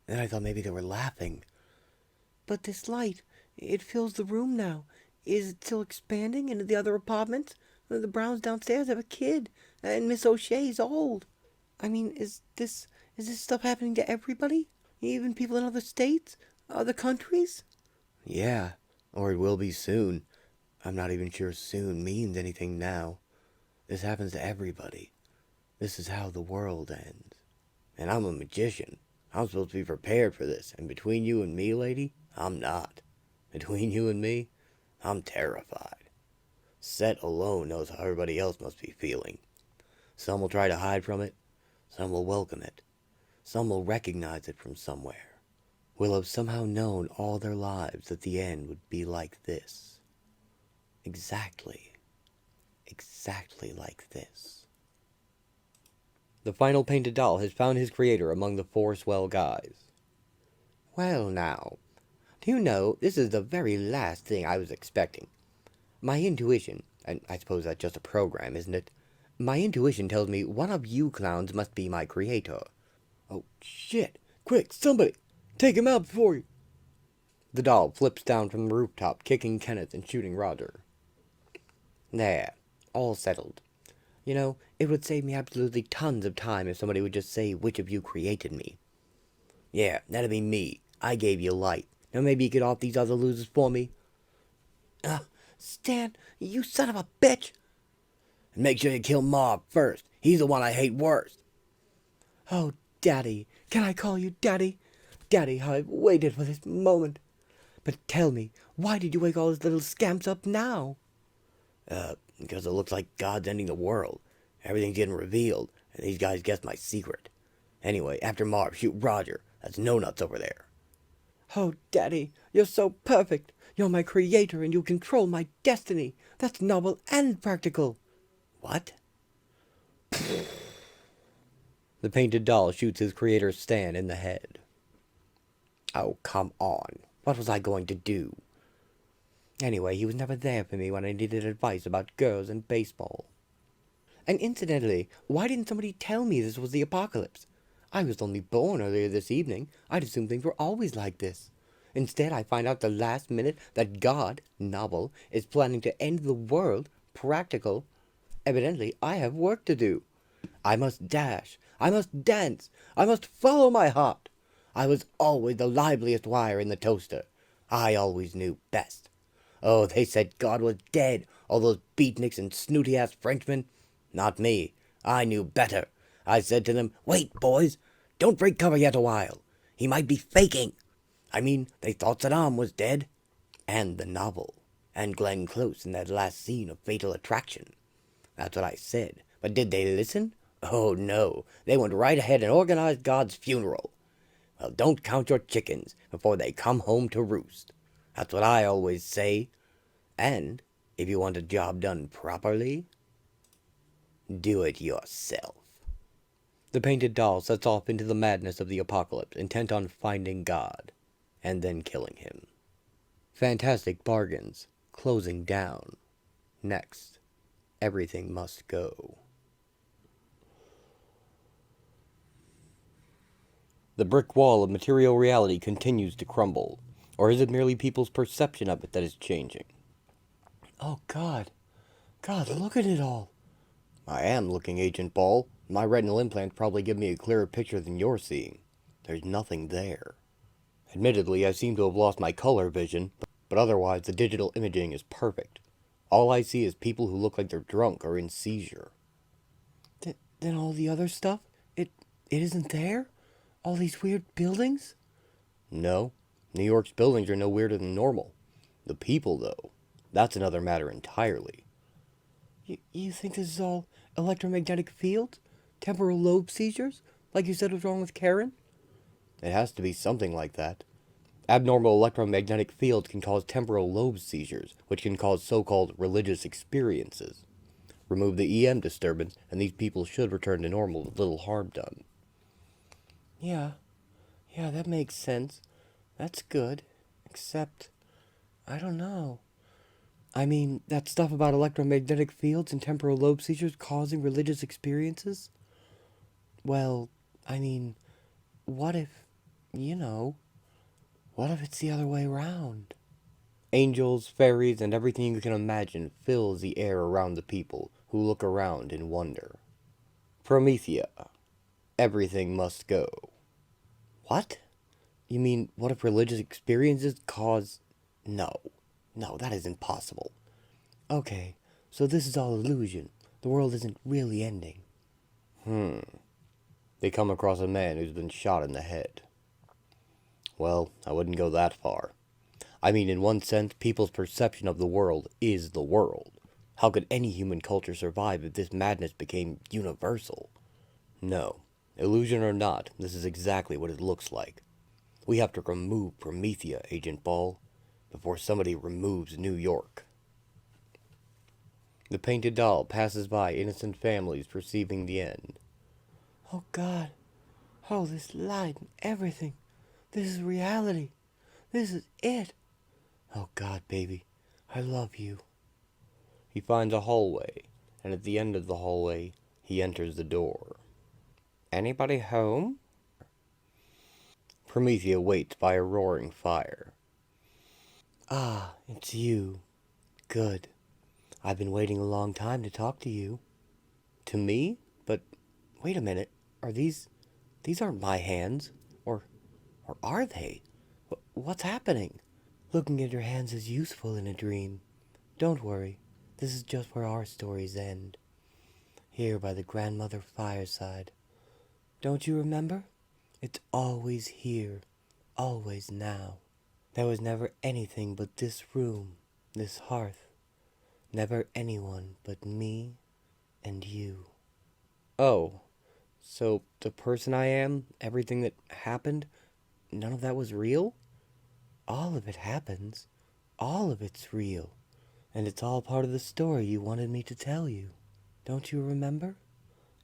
Then I thought maybe they were laughing. But this light, it fills the room now. Is it still expanding into the other apartments? The Browns downstairs have a kid, and Miss O'Shea's old. I mean, is this stuff happening to everybody? Even people in other states? Other countries? Yeah, or it will be soon. I'm not even sure soon means anything now. This happens to everybody. This is how the world ends. And I'm a magician. I'm supposed to be prepared for this. And between you and me, lady, I'm not. Between you and me, I'm terrified. Set alone knows how everybody else must be feeling. Some will try to hide from it, some will welcome it, some will recognize it from somewhere, will have somehow known all their lives that the end would be like this. Exactly like this. The final painted doll has found his creator among the four swell guys. Well now, do you know, this is the very last thing I was expecting. My intuition, and I suppose that's just a program, isn't it? My intuition tells me one of you clowns must be my creator. Oh, shit! Quick, somebody! Take him out before you! The doll flips down from the rooftop, kicking Kenneth and shooting Roger. There, all settled. You know, it would save me absolutely tons of time if somebody would just say which of you created me. Yeah, that'd be me. I gave you light. Now maybe you get off these other losers for me? Stan, you son of a bitch! And make sure you kill Marv first. He's the one I hate worst. Oh, Daddy. Can I call you Daddy? Daddy, how I've waited for this moment. But tell me, why did you wake all those little scamps up now? Because it looks like God's ending the world. Everything's getting revealed, and these guys guessed my secret. Anyway, after Marv, shoot Roger. That's No Nuts over there. Oh, Daddy, you're so perfect. You're my creator, and you control my destiny. That's novel and practical. What? The painted doll shoots his creator Stan in the head. Oh, come on. What was I going to do? Anyway, he was never there for me when I needed advice about girls and baseball. And incidentally, why didn't somebody tell me this was the apocalypse? I was only born earlier this evening. I'd assumed things were always like this. Instead, I find out the last minute that God, novel, is planning to end the world, practical. Evidently, I have work to do. I must dash. I must dance. I must follow my heart. I was always the liveliest wire in the toaster. I always knew best. Oh, they said God was dead, all those beatniks and snooty-ass Frenchmen. Not me. I knew better. I said to them, wait, boys, don't break cover yet a while. He might be faking. I mean, they thought Saddam was dead. And the novel. And Glenn Close in that last scene of Fatal Attraction. That's what I said. But did they listen? Oh, no. They went right ahead and organized God's funeral. Well, don't count your chickens before they come home to roost. That's what I always say. And if you want a job done properly, do it yourself. The painted doll sets off into the madness of the apocalypse, intent on finding God, and then killing him. Fantastic bargains, closing down. Next, everything must go. The brick wall of material reality continues to crumble, or is it merely people's perception of it that is changing? Oh, God. God, look at it all. I am looking, Agent Ball. My retinal implants probably give me a clearer picture than you're seeing. There's nothing there. Admittedly, I seem to have lost my color vision, but otherwise the digital imaging is perfect. All I see is people who look like they're drunk or in seizure. Then all the other stuff? It isn't there? All these weird buildings? No. New York's buildings are no weirder than normal. The people, though, that's another matter entirely. You think this is all electromagnetic fields? Temporal lobe seizures? Like you said was wrong with Karen? It has to be something like that. Abnormal electromagnetic fields can cause temporal lobe seizures, which can cause so-called religious experiences. Remove the EM disturbance, and these people should return to normal with little harm done. Yeah, that makes sense. That's good. Except, I don't know. I mean, that stuff about electromagnetic fields and temporal lobe seizures causing religious experiences? Well, I mean, what if it's the other way around? Angels, fairies, and everything you can imagine fills the air around the people who look around in wonder. Promethea. Everything must go. What? You mean, what if religious experiences cause... No, that is impossible. Okay, so this is all illusion. The world isn't really ending. They come across a man who's been shot in the head. Well, I wouldn't go that far. I mean, in one sense, people's perception of the world is the world. How could any human culture survive if this madness became universal? No, illusion or not, this is exactly what it looks like. We have to remove Promethea, Agent Ball, before somebody removes New York. The painted doll passes by innocent families perceiving the end. Oh God. Oh, this light and everything. This is reality. This is it. Oh God, baby. I love you. He finds a hallway, and at the end of the hallway, he enters the door. Anybody home? Promethea waits by a roaring fire. Ah, it's you. Good. I've been waiting a long time to talk to you. To me? But wait a minute. Are these aren't my hands. Or are they? What's happening? Looking at your hands is useful in a dream. Don't worry. This is just where our stories end. Here by the grandmother fireside. Don't you remember? It's always here. Always now. There was never anything but this room, this hearth. Never anyone but me and you. Oh, so the person I am, everything that happened, none of that was real? All of it happens. All of it's real. And it's all part of the story you wanted me to tell you. Don't you remember?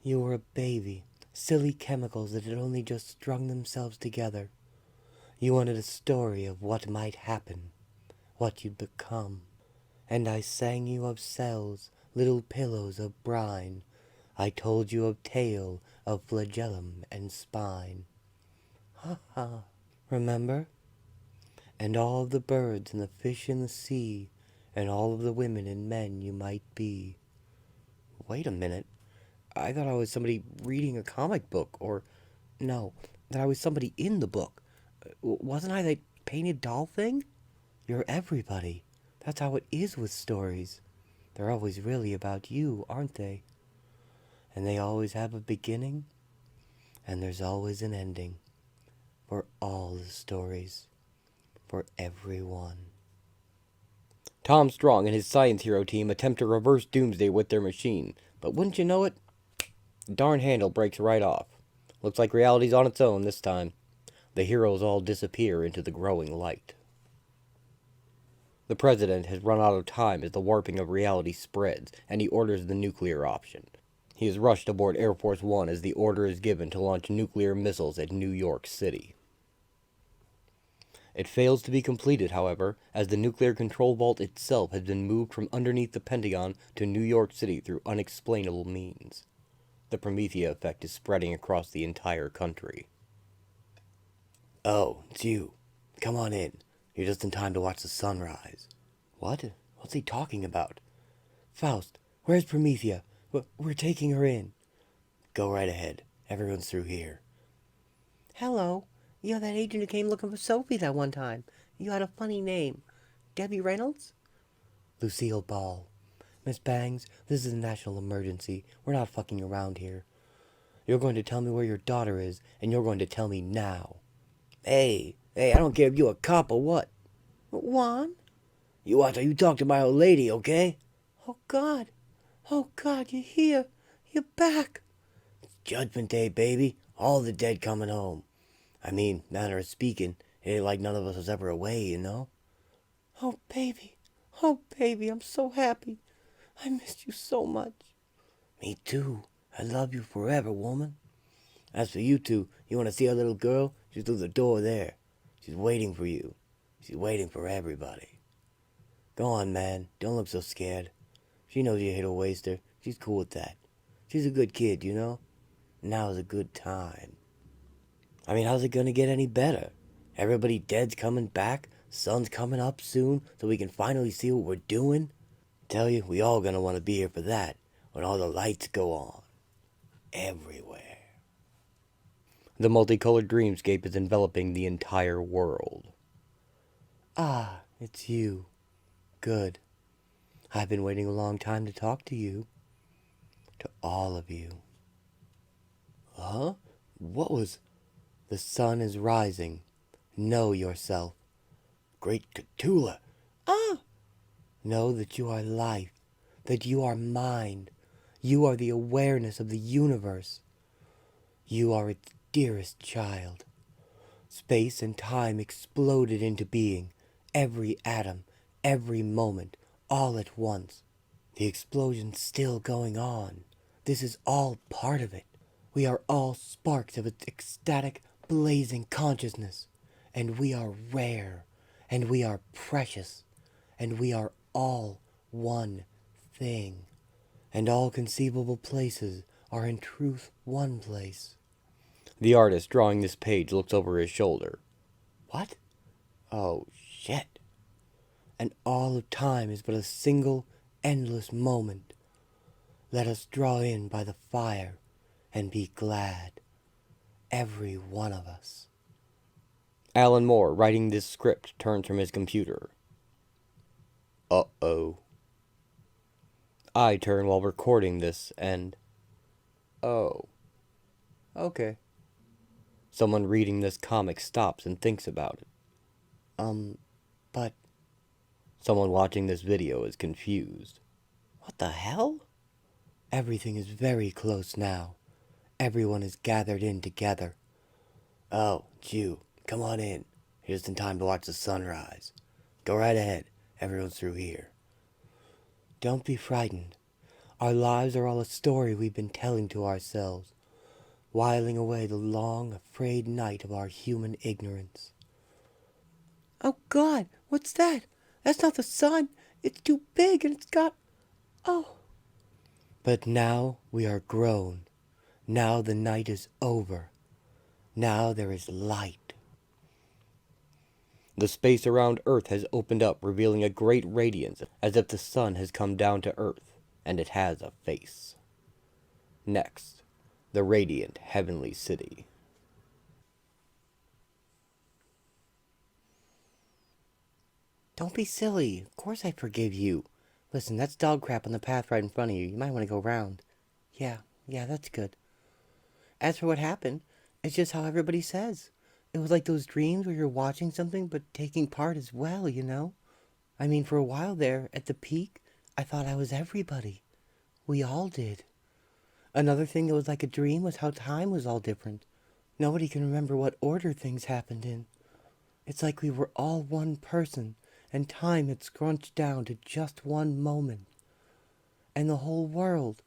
You were a baby. Silly chemicals that had only just strung themselves together. You wanted a story of what might happen, what you'd become. And I sang you of cells, little pillows of brine. I told you of tail, of flagellum and spine. Ha ha, remember? And all of the birds and the fish in the sea, and all of the women and men you might be. Wait a minute. I thought I was somebody reading a comic book, or no, that I was somebody in the book. Wasn't I that painted doll thing? You're everybody. That's how it is with stories. They're always really about you, aren't they? And they always have a beginning, and there's always an ending. For all the stories. For everyone. Tom Strong and his science hero team attempt to reverse Doomsday with their machine, but wouldn't you know it, the darn handle breaks right off. Looks like reality's on its own this time. The heroes all disappear into the growing light. The president has run out of time as the warping of reality spreads, and he orders the nuclear option. He is rushed aboard Air Force One as the order is given to launch nuclear missiles at New York City. It fails to be completed, however, as the nuclear control vault itself has been moved from underneath the Pentagon to New York City through unexplainable means. The Promethea Effect is spreading across the entire country. Oh, it's you. Come on in. You're just in time to watch the sunrise. What? What's he talking about? Faust, where's Promethea? We're taking her in. Go right ahead. Everyone's through here. Hello. You're that agent who came looking for Sophie that one time. You had a funny name. Debbie Reynolds? Lucille Ball. Miss Bangs, this is a national emergency. We're not fucking around here. You're going to tell me where your daughter is, and you're going to tell me now. Hey, I don't care if you're a cop or what. Juan? You watch how you talk to my old lady, okay? Oh, God, you're here. You're back. It's Judgment Day, baby. All the dead coming home. I mean, manner of speaking, it ain't like none of us was ever away, you know? Oh, baby, I'm so happy. I missed you so much. Me too. I love you forever, woman. As for you two, you want to see our little girl? She's through the door there. She's waiting for you. She's waiting for everybody. Go on, man. Don't look so scared. She knows you hate a waster. She's cool with that. She's a good kid, you know? Now's a good time. I mean, how's it gonna get any better? Everybody dead's coming back. Sun's coming up soon, so we can finally see what we're doing. Tell you, we all gonna want to be here for that, when all the lights go on. Everywhere. The multicolored dreamscape is enveloping the entire world. Ah, it's you. Good. I've been waiting a long time to talk to you. To all of you. Huh? What was... The sun is rising. Know yourself. Great Cthulhu. Know that you are life. that you are mind. You are the awareness of the universe. You are its dearest child. Space and time exploded into being, every atom, every moment, all at once. The explosion's still going on. This is all part of it. We are all sparks of its ecstatic, blazing consciousness. And we are rare, and we are precious, and we are all one thing. And all conceivable places are in truth one place. The artist drawing this page looks over his shoulder. What? Oh, shit. And all of time is but a single, endless moment. Let us draw in by the fire and be glad, every one of us. Alan Moore, writing this script, turns from his computer. Uh-oh. I turn while recording this, and... oh. Okay. Someone reading this comic stops and thinks about it. But Someone watching this video is confused. what the hell? Everything is very close now. Everyone is gathered in together. Oh, it's you. Come on in. You're just in time to watch the sunrise. Go right ahead. Everyone's through here. Don't be frightened. Our lives are all a story we've been telling to ourselves, whiling away the long, afraid night of our human ignorance. Oh, God, what's that? That's not the sun. It's too big and it's got... oh. But now we are grown. Now the night is over. Now there is light. The space around Earth has opened up, revealing a great radiance, as if the sun has come down to Earth, and it has a face. Next, the radiant heavenly city. Don't be silly. Of course I forgive you. Listen, that's dog crap on the path right in front of you. You might want to go round. Yeah, that's good. As for what happened, it's just how everybody says. It was like those dreams where you're watching something but taking part as well, you know? I mean, for a while there, at the peak, I thought I was everybody. We all did. Another thing that was like a dream was how time was all different. Nobody can remember what order things happened in. It's like we were all one person, and time had scrunched down to just one moment. And the whole world,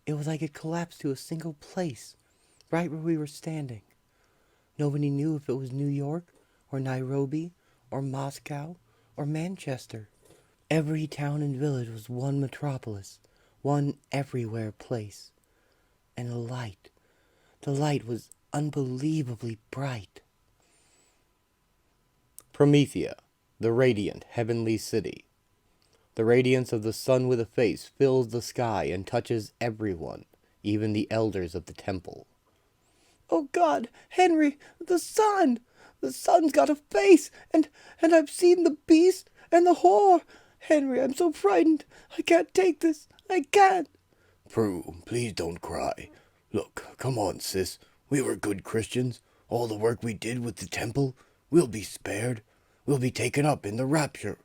it was like it collapsed to a single place, right where we were standing. Nobody knew if it was New York, or Nairobi, or Moscow, or Manchester. Every town and village was one metropolis, one everywhere place. And the light was unbelievably bright. Promethea, the radiant heavenly city. The radiance of the sun with a face fills the sky and touches everyone, even the elders of the temple. Oh God, Henry, the sun! The sun's got a face, and I've seen the beast and the whore. Henry, I'm so frightened. I can't take this. I can't. Prue, please don't cry. Look, come on, sis. We were good Christians. All the work we did with the temple, we'll be spared. We'll be taken up in the rapture.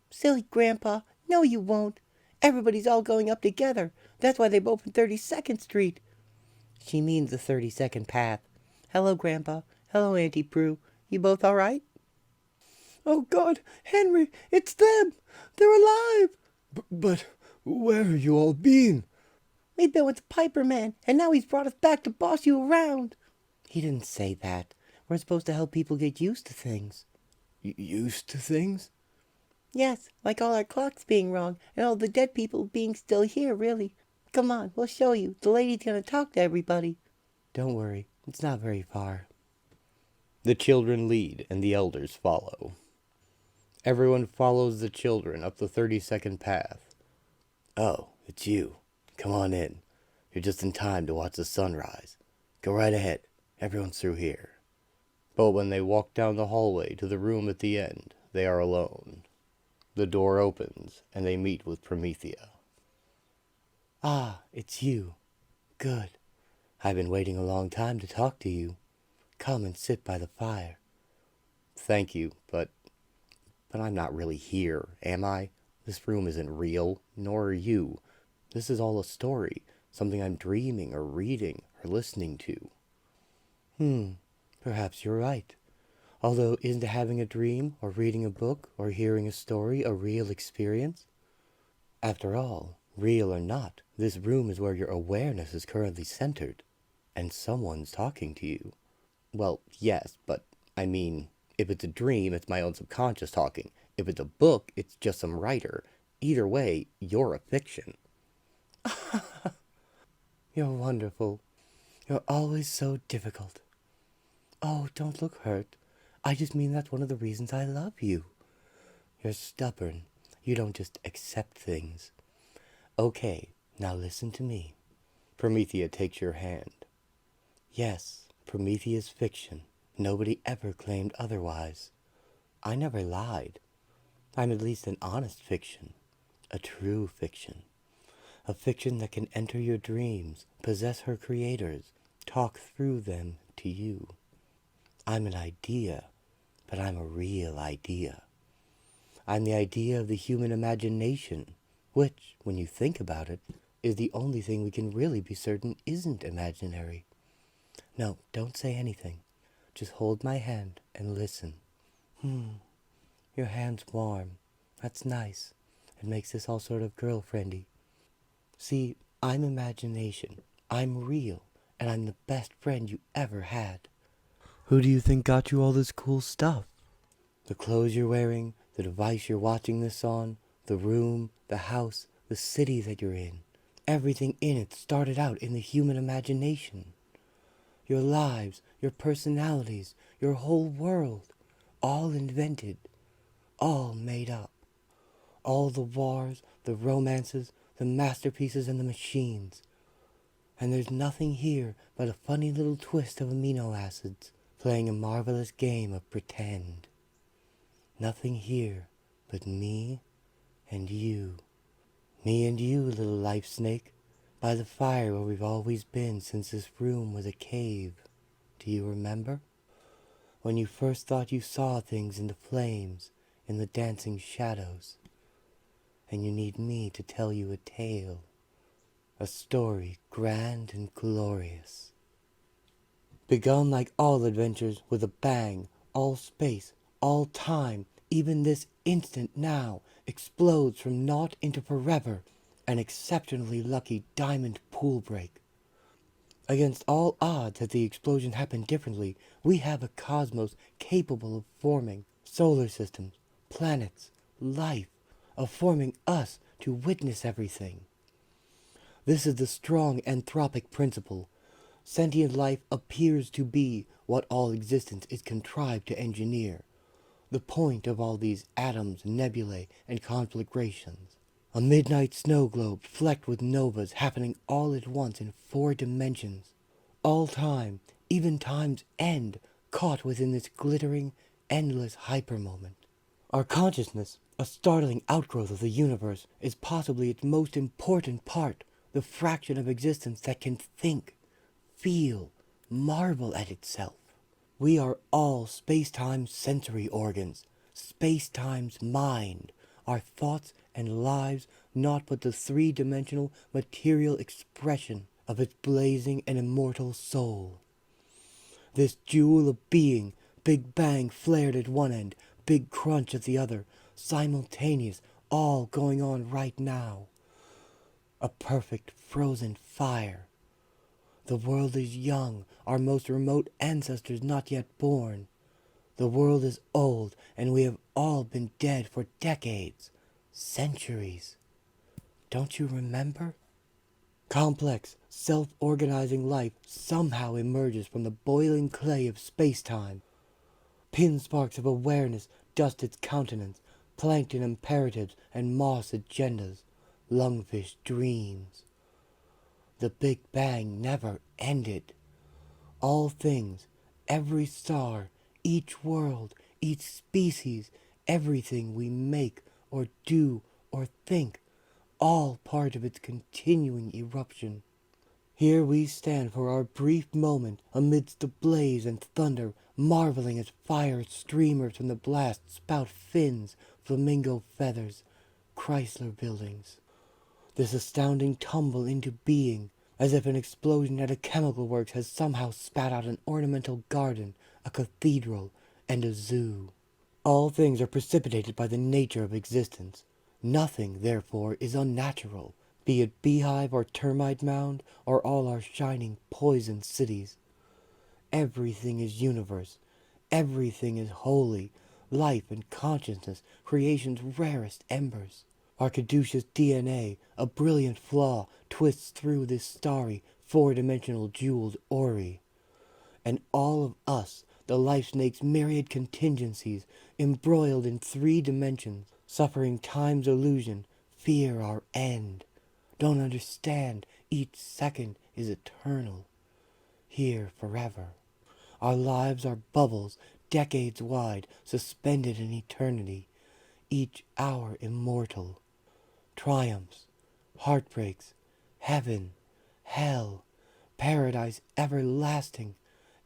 Silly Grandpa. No, you won't. Everybody's all going up together. That's why they've opened 32nd Street. She means the 32nd path. Hello, Grandpa. Hello, Auntie Prue. You both all right? Oh, God, Henry, it's them. They're alive. But where have you all been? We've been with the Piper Man, and now he's brought us back to boss you around. He didn't say that. We're supposed to help people get used to things. Used to things? Yes, like all our clocks being wrong, and all the dead people being still here, really. Come on, we'll show you. The lady's gonna talk to everybody. Don't worry, it's not very far. The children lead, and the elders follow. Everyone follows the children up the 32nd path. Oh, it's you. Come on in. You're just in time to watch the sunrise. Go right ahead. Everyone's through here. But when they walk down the hallway to the room at the end, they are alone. The door opens, and they meet with Promethea. Ah, it's you. Good. I've been waiting a long time to talk to you. Come and sit by the fire. Thank you, but I'm not really here, am I? This room isn't real, nor are you. This is all a story, something I'm dreaming or reading or listening to. Perhaps you're right. Although, isn't having a dream or reading a book or hearing a story a real experience? After all, real or not, this room is where your awareness is currently centered, and someone's talking to you. Well, yes, but I mean, if it's a dream, it's my own subconscious talking. If it's a book, it's just some writer. Either way, you're a fiction. You're wonderful. You're always so difficult. Oh, don't look hurt. I just mean that's one of the reasons I love you. You're stubborn. You don't just accept things. Okay, now listen to me. Promethea takes your hand. Yes, Promethea's fiction. Nobody ever claimed otherwise. I never lied. I'm at least an honest fiction. A true fiction. A fiction that can enter your dreams, possess her creators, talk through them to you. I'm an idea, but I'm a real idea. I'm the idea of the human imagination, which, when you think about it, is the only thing we can really be certain isn't imaginary. No, don't say anything. Just hold my hand and listen. Your hand's warm. That's nice. It makes this all sort of girlfriendy. See, I'm imagination. I'm real, and I'm the best friend you ever had. Who do you think got you all this cool stuff? The clothes you're wearing, the device you're watching this on, the room, the house, the city that you're in. Everything in it started out in the human imagination. Your lives, your personalities, your whole world, all invented, all made up. All the wars, the romances, the masterpieces, and the machines. And there's nothing here but a funny little twist of amino acids, playing a marvelous game of pretend. Nothing here but me and you. Me and you, little life snake, by the fire where we've always been since this room was a cave. Do you remember? When you first thought you saw things in the flames, in the dancing shadows. And you need me to tell you a tale, a story grand and glorious. Begun like all adventures with a bang, all space, all time, even this instant now, explodes from naught into forever, an exceptionally lucky diamond pool break. Against all odds that the explosion happened differently, we have a cosmos capable of forming solar systems, planets, life, of forming us to witness everything. This is the strong anthropic principle. Sentient life appears to be what all existence is contrived to engineer, the point of all these atoms, nebulae, and conflagrations. A midnight snow globe flecked with novas happening all at once in 4 dimensions. All time, even time's end, caught within this glittering, endless hyper-moment. Our consciousness, a startling outgrowth of the universe, is possibly its most important part, the fraction of existence that can think, feel, marvel at itself. We are all space-time's sensory organs, space-time's mind, our thoughts and lives not but the 3-dimensional material expression of its blazing and immortal soul. This jewel of being, Big Bang flared at one end, Big Crunch at the other, simultaneous, all going on right now. A perfect frozen fire. The world is young, our most remote ancestors not yet born. The world is old, and we have all been dead for decades, centuries. Don't you remember? Complex, self-organizing life somehow emerges from the boiling clay of space-time. Pin sparks of awareness dust its countenance, plankton imperatives and moss agendas, lungfish dreams. The Big Bang never ended. All things, every star, each world, each species, everything we make or do or think, all part of its continuing eruption. Here we stand for our brief moment amidst the blaze and thunder, marveling as fire streamers from the blast spout fins, flamingo feathers, Chrysler buildings. This astounding tumble into being, as if an explosion at a chemical works has somehow spat out an ornamental garden, a cathedral, and a zoo. All things are precipitated by the nature of existence. Nothing, therefore, is unnatural, be it beehive or termite mound, or all our shining poison cities. Everything is universe. Everything is holy, life and consciousness, creation's rarest embers. Our caduceus DNA, a brilliant flaw, twists through this starry, four-dimensional jeweled ori. And all of us, the life snake's myriad contingencies, embroiled in 3 dimensions, suffering time's illusion, fear our end. Don't understand, each second is eternal, here forever. Our lives are bubbles, decades wide, suspended in eternity, each hour immortal. Triumphs, heartbreaks, heaven, hell, paradise everlasting,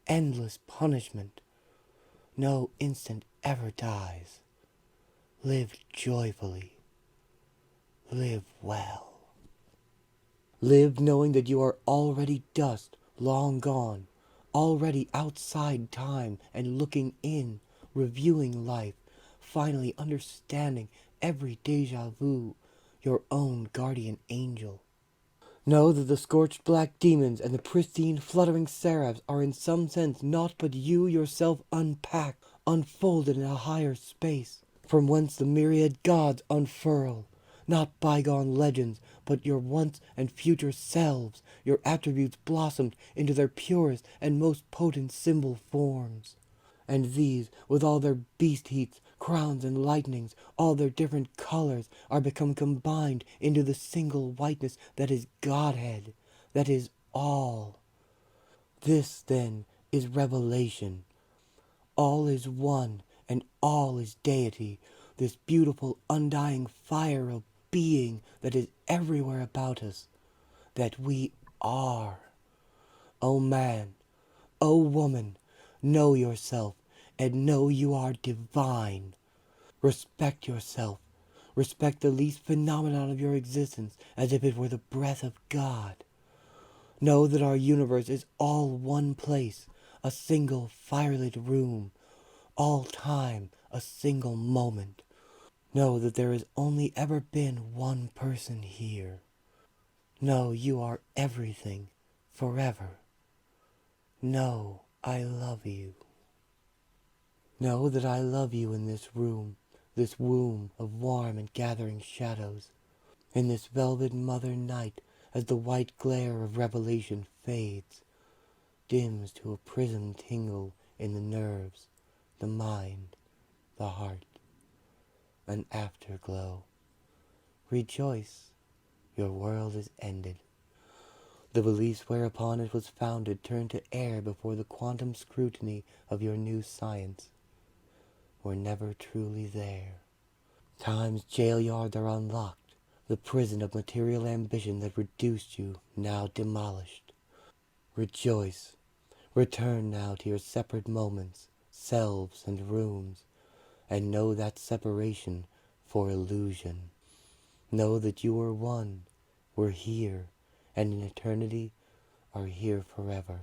endless punishment. No instant ever dies. Live joyfully. Live well. Live knowing that you are already dust, long gone, already outside time and looking in, reviewing life, finally understanding every deja vu, your own guardian angel. Know that the scorched black demons and the pristine fluttering seraphs are in some sense naught but you yourself unpacked, unfolded in a higher space, from whence the myriad gods unfurl. Not bygone legends, but your once and future selves, your attributes blossomed into their purest and most potent symbol forms. And these, with all their beast heats, crowns and lightnings, all their different colors, are become combined into the single whiteness that is Godhead, that is all. This, then, is revelation. All is one, and all is deity, this beautiful undying fire of being that is everywhere about us, that we are. O man, O woman, know yourself, and know you are divine. Respect yourself. Respect the least phenomenon of your existence as if it were the breath of God. Know that our universe is all one place, a single firelit room, all time a single moment. Know that there has only ever been one person here. Know you are everything, forever. Know I love you. Know that I love you in this room, this womb of warm and gathering shadows, in this velvet mother night as the white glare of revelation fades, dims to a prism tingle in the nerves, the mind, the heart, an afterglow. Rejoice, your world is ended. The beliefs whereupon it was founded turn to air before the quantum scrutiny of your new science. Were never truly there. Time's jail yards are unlocked, the prison of material ambition that reduced you now demolished. Rejoice. Return now to your separate moments, selves and rooms, and know that separation for illusion. Know that you are one, were here, and in eternity are here forever.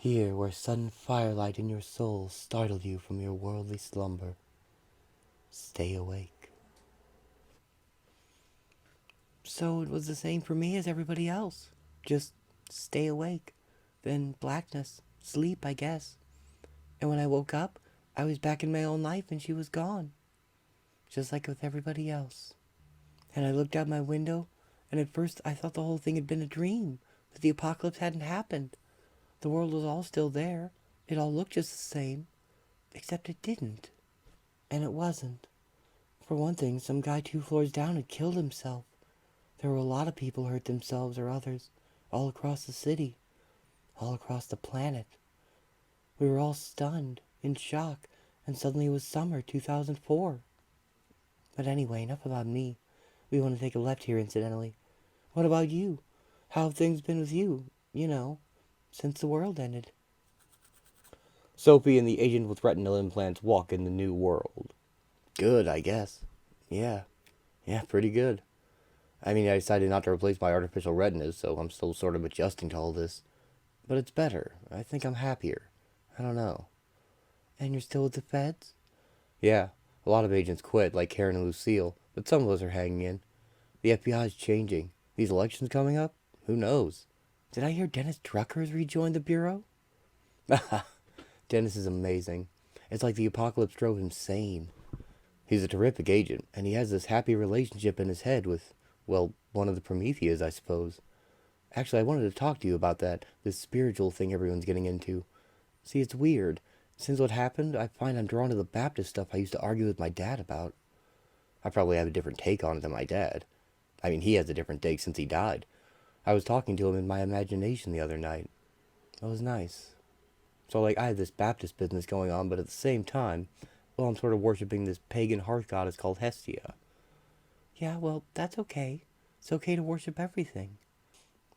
Here where sudden firelight in your soul startled you from your worldly slumber. Stay awake. So it was the same for me as everybody else. Just stay awake. Then blackness. Sleep, I guess. And when I woke up, I was back in my own life and she was gone. Just like with everybody else. And I looked out my window, and at first I thought the whole thing had been a dream, that the apocalypse hadn't happened. The world was all still there. It all looked just the same. Except it didn't. And it wasn't. For one thing, some guy 2 floors down had killed himself. There were a lot of people who hurt themselves or others, all across the city, all across the planet. We were all stunned, in shock, and suddenly it was summer 2004. But anyway, enough about me. We want to take a left here, incidentally. What about you? How have things been with you, since the world ended? Sophie and the agent with retinal implants walk in the new world. Good, I guess. Yeah, pretty good. I mean, I decided not to replace my artificial retinas, so I'm still sort of adjusting to all this. But it's better. I think I'm happier. I don't know. And you're still with the feds? Yeah, a lot of agents quit, like Karen and Lucille, but some of us are hanging in. The FBI's changing. These elections coming up? Who knows? Did I hear Dennis Drucker's rejoined the Bureau? Dennis is amazing. It's like the apocalypse drove him sane. He's a terrific agent, and he has this happy relationship in his head with, well, one of the Prometheas, I suppose. Actually, I wanted to talk to you about that, this spiritual thing everyone's getting into. See, it's weird. Since what happened, I find I'm drawn to the Baptist stuff I used to argue with my dad about. I probably have a different take on it than my dad. I mean, he has a different take since he died. I was talking to him in my imagination the other night. It was nice. So, like, I have this Baptist business going on, but at the same time, well, I'm sort of worshipping this pagan hearth goddess called Hestia. Yeah, well, that's okay. It's okay to worship everything.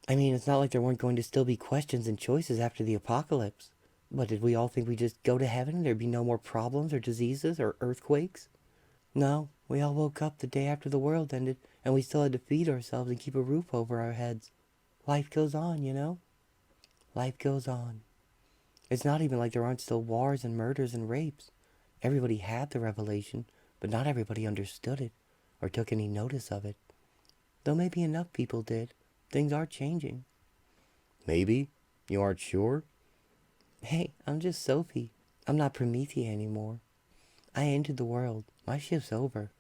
I mean, it's not like there weren't going to still be questions and choices after the apocalypse. But did we all think we'd just go to heaven and there'd be no more problems or diseases or earthquakes? No, we all woke up the day after the world ended, and we still had to feed ourselves and keep a roof over our heads. Life goes on, you know? Life goes on. It's not even like there aren't still wars and murders and rapes. Everybody had the revelation, but not everybody understood it or took any notice of it. Though maybe enough people did. Things are changing. Maybe? You aren't sure? Hey, I'm just Sophie. I'm not Promethea anymore. I entered the world. My shift's over.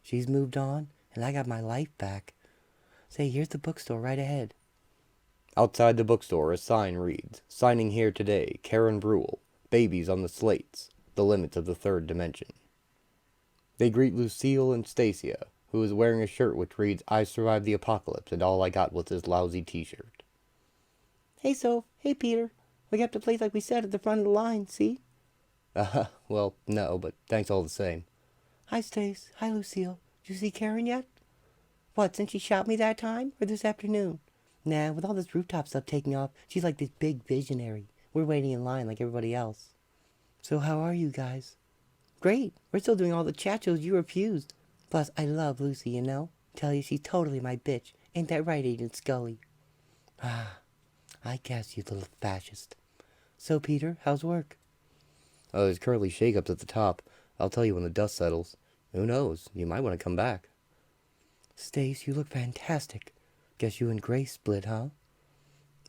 She's moved on, and I got my life back. Say, here's the bookstore right ahead. Outside the bookstore, a sign reads, "Signing here today, Karen Brule. Babies on the slates. The limits of the third dimension." They greet Lucille and Stacia, who is wearing a shirt which reads, "I survived the apocalypse, and all I got was this lousy t-shirt." Hey, Soph. Hey, Peter. We kept the place like we said at the front of the line, see? Well, no, but thanks all the same. Hi, Stace. Hi, Lucille. Did you see Karen yet? What, since she shot me that time? Or this afternoon? Nah, with all this rooftop stuff taking off, she's like this big visionary. We're waiting in line like everybody else. So how are you guys? Great. We're still doing all the chat shows you refused. Plus, I love Lucy, you know? Tell you she's totally my bitch. Ain't that right, Agent Scully? Ah, I guess, you little fascist. So, Peter, how's work? Oh, there's currently shake-ups at the top. I'll tell you when the dust settles. Who knows? You might want to come back. Stace, you look fantastic. Guess you and Grace split, huh?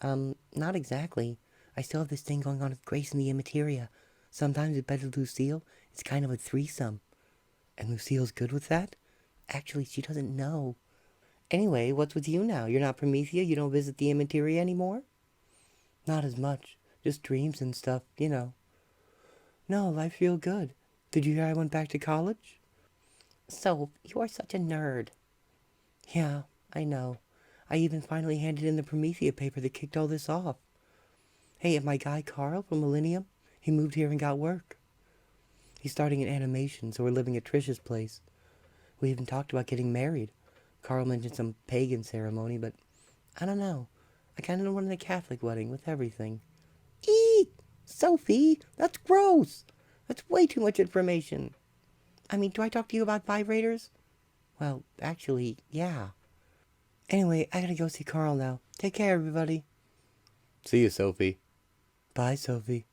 Not exactly. I still have this thing going on with Grace and the immateria. Sometimes with better Lucille, it's kind of a threesome. And Lucille's good with that? Actually, she doesn't know. Anyway, what's with you now? You're not Promethea? You don't visit the immateria anymore? Not as much. Just dreams and stuff, you know. No, life's real good. Did you hear I went back to college? So, you are such a nerd. Yeah, I know. I even finally handed in the Promethea paper that kicked all this off. Hey, and my guy Carl from Millennium, he moved here and got work. He's starting in animation, so we're living at Trish's place. We even talked about getting married. Carl mentioned some pagan ceremony, but I don't know. I kind of wanted a Catholic wedding with everything. Eek! Sophie, that's gross. That's way too much information. I mean, do I talk to you about vibrators? Well, actually, yeah. Anyway, I gotta go see Carl now. Take care, everybody. See you, Sophie. Bye, Sophie.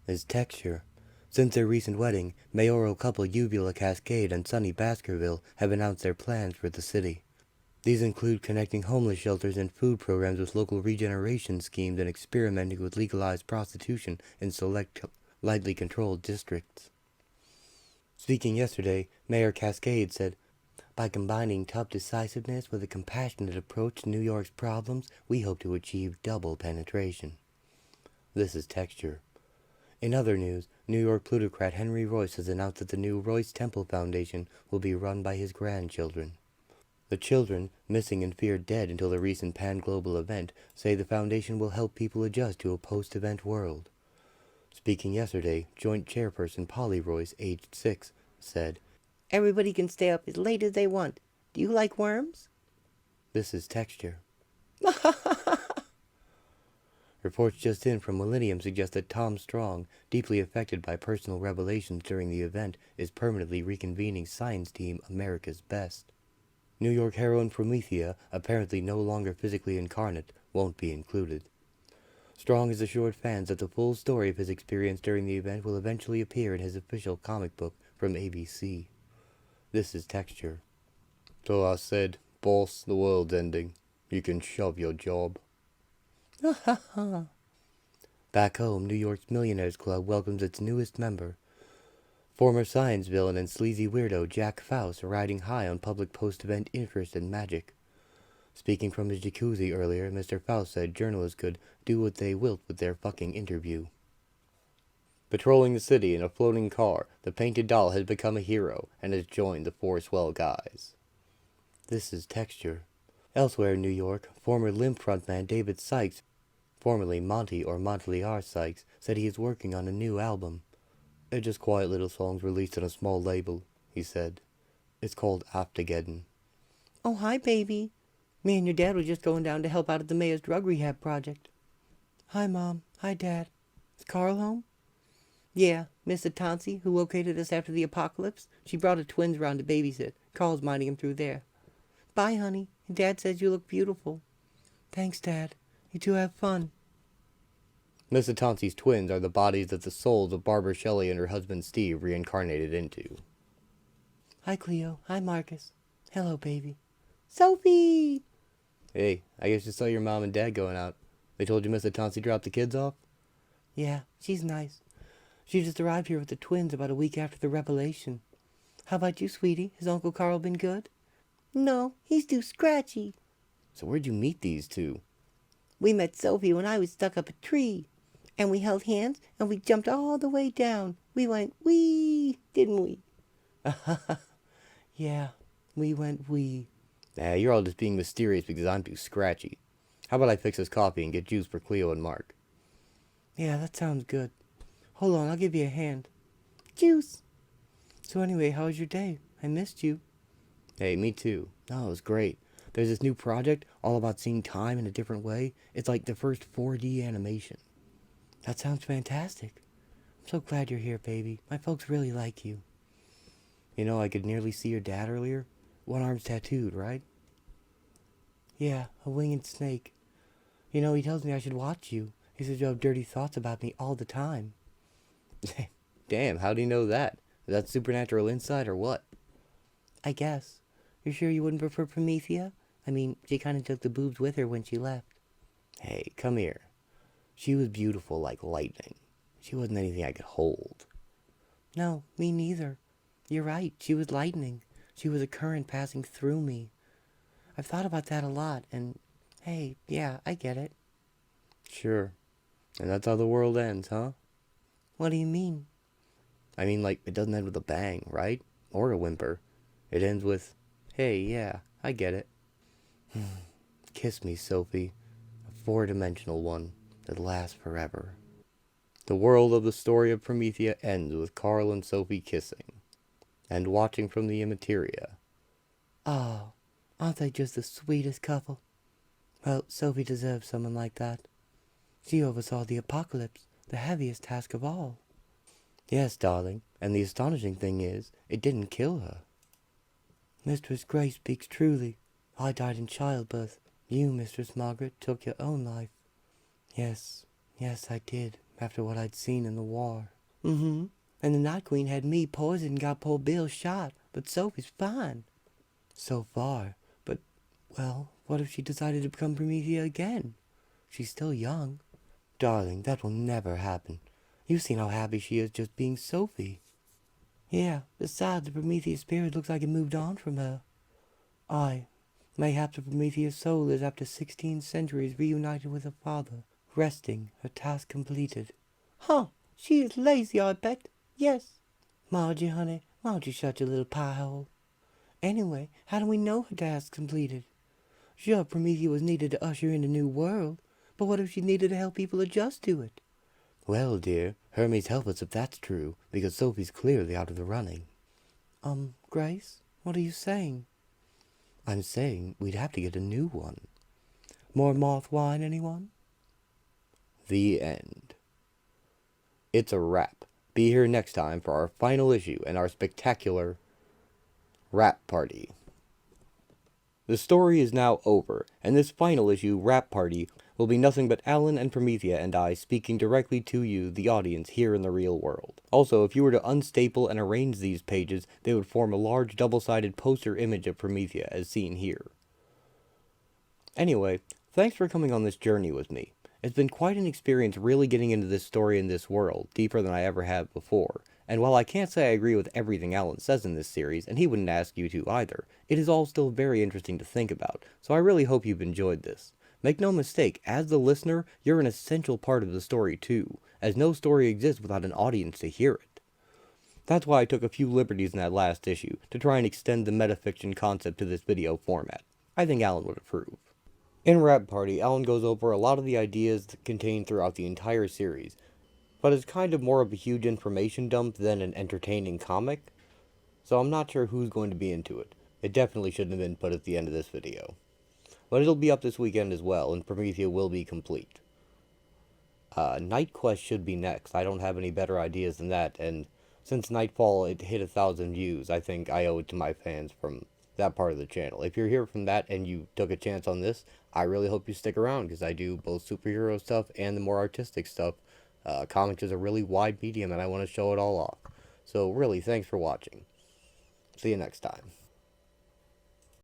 His texture. Since their recent wedding, mayoral couple Uvula Cascade and Sunny Baskerville have announced their plans for the city. These include connecting homeless shelters and food programs with local regeneration schemes and experimenting with legalized prostitution in select, lightly controlled districts. Speaking yesterday, Mayor Cascade said, "By combining tough decisiveness with a compassionate approach to New York's problems, we hope to achieve double penetration." This is texture. In other news, New York plutocrat Henry Royce has announced that the new Royce Temple Foundation will be run by his grandchildren. The children, missing and feared dead until the recent pan-global event, say the foundation will help people adjust to a post-event world. Speaking yesterday, Joint Chairperson Polly Royce, aged 6, said, "Everybody can stay up as late as they want. Do you like worms?" This is texture. Reports just in from Millennium suggest that Tom Strong, deeply affected by personal revelations during the event, is permanently reconvening Science Team America's Best. New York heroine Promethea, apparently no longer physically incarnate, won't be included. Strong has assured fans that the full story of his experience during the event will eventually appear in his official comic book from ABC. This is Texture. So I said, boss, the world's ending. You can shove your job. Back home, New York's Millionaires Club welcomes its newest member. Former science villain and sleazy weirdo Jack Faust riding high on public post-event interest in magic. Speaking from his jacuzzi earlier, Mr. Faust said journalists could do what they wilt with their fucking interview. Patrolling the city in a floating car, the painted doll has become a hero and has joined the four swell guys. This is Texture. Elsewhere in New York, former Limp frontman David Sykes, formerly Monty or Monteliar Sykes, said he is working on a new album. They're just quiet little songs released on a small label, he said. It's called Aftergeddon. Oh, hi, baby. Me and your dad were just going down to help out at the mayor's drug rehab project. Hi, Mom. Hi, Dad. Is Carl home? Yeah, Mr. Tonsi, who located us after the apocalypse, she brought her twins around to babysit. Carl's minding him through there. Bye, honey. And Dad says you look beautiful. Thanks, Dad. You two have fun. Mr. Tonsi's twins are the bodies that the souls of Barbara Shelley and her husband Steve reincarnated into. Hi, Cleo. Hi, Marcus. Hello, baby. Sophie! Hey, I guess you saw your mom and dad going out. They told you Mr. Tonsi dropped the kids off? Yeah, she's nice. She just arrived here with the twins about a week after the revelation. How about you, sweetie? Has Uncle Carl been good? No, he's too scratchy. So where'd you meet these two? We met Sophie when I was stuck up a tree. And we held hands and we jumped all the way down. We went wee, didn't we? Yeah, we went wee. Nah, you're all just being mysterious because I'm too scratchy. How about I fix this coffee and get juice for Cleo and Mark? Yeah, that sounds good. Hold on, I'll give you a hand. Juice! So anyway, how was your day? I missed you. Hey, me too. No, it was great. There's this new project all about seeing time in a different way. It's like the first 4D animation. That sounds fantastic. I'm so glad you're here, baby. My folks really like you. You know, I could nearly see your dad earlier. One arm's tattooed, right? Yeah, a winged snake. You know, he tells me I should watch you. He says you have dirty thoughts about me all the time. Damn, how do you know that? Is that supernatural insight or what? I guess. You're sure you wouldn't prefer Promethea? I mean, she kind of took the boobs with her when she left. Hey, come here. She was beautiful like lightning. She wasn't anything I could hold. No, me neither. You're right, she was lightning. She was a current passing through me. I've thought about that a lot, and hey, yeah, I get it. Sure. And that's how the world ends, huh? What do you mean? I mean, like, it doesn't end with a bang, right? Or a whimper. It ends with, hey, yeah, I get it. Kiss me, Sophie. A four-dimensional one that lasts forever. The world of the story of Promethea ends with Carl and Sophie kissing. And watching from the immateria. Oh, aren't they just the sweetest couple? Well, Sophie deserves someone like that. She oversaw the apocalypse, the heaviest task of all. Yes, darling, and the astonishing thing is, it didn't kill her. Mistress Grace speaks truly. I died in childbirth. You, Mistress Margaret, took your own life. Yes, I did, after what I'd seen in the war. Mm-hmm. And the Night Queen had me poisoned and got poor Bill shot, but Sophie's fine. So far, but, well, what if she decided to become Promethea again? She's still young. Darling, that will never happen. You've seen how happy she is just being Sophie. Yeah, besides, the Promethea spirit looks like it moved on from her. Aye, mayhaps the Promethea soul is after 16 centuries reunited with her father, resting, her task completed. Huh, she is lazy, I bet. Yes. Margie, honey, why don't you shut your little pie hole? Anyway, how do we know her task's completed? Sure, Promethea was needed to usher in a new world, but what if she needed to help people adjust to it? Well, dear, Hermes help us if that's true, because Sophie's clearly out of the running. Grace, what are you saying? I'm saying we'd have to get a new one. More moth wine, anyone? The end. It's a wrap. Be here next time for our final issue and our spectacular wrap party. The story is now over, and this final issue, Rap Party, will be nothing but Alan and Promethea and I speaking directly to you, the audience, here in the real world. Also, if you were to unstaple and arrange these pages, they would form a large double-sided poster image of Promethea, as seen here. Anyway, thanks for coming on this journey with me. It's been quite an experience really getting into this story and this world, deeper than I ever have before. And while I can't say I agree with everything Alan says in this series, and he wouldn't ask you to either, it is all still very interesting to think about, so I really hope you've enjoyed this. Make no mistake, as the listener, you're an essential part of the story too, as no story exists without an audience to hear it. That's why I took a few liberties in that last issue, to try and extend the metafiction concept to this video format. I think Alan would approve. In Rap Party, Alan goes over a lot of the ideas contained throughout the entire series, but it's kind of more of a huge information dump than an entertaining comic, so I'm not sure who's going to be into it. It definitely shouldn't have been put at the end of this video. But it'll be up this weekend as well, and Promethea will be complete. Night Quest should be next. I don't have any better ideas than that, and since Nightfall it hit 1,000 views, I think I owe it to my fans from that part of the channel. If you're here from that and you took a chance on this, I really hope you stick around, because I do both superhero stuff and the more artistic stuff. Comics is a really wide medium, and I want to show it all off. So really, thanks for watching. See you next time.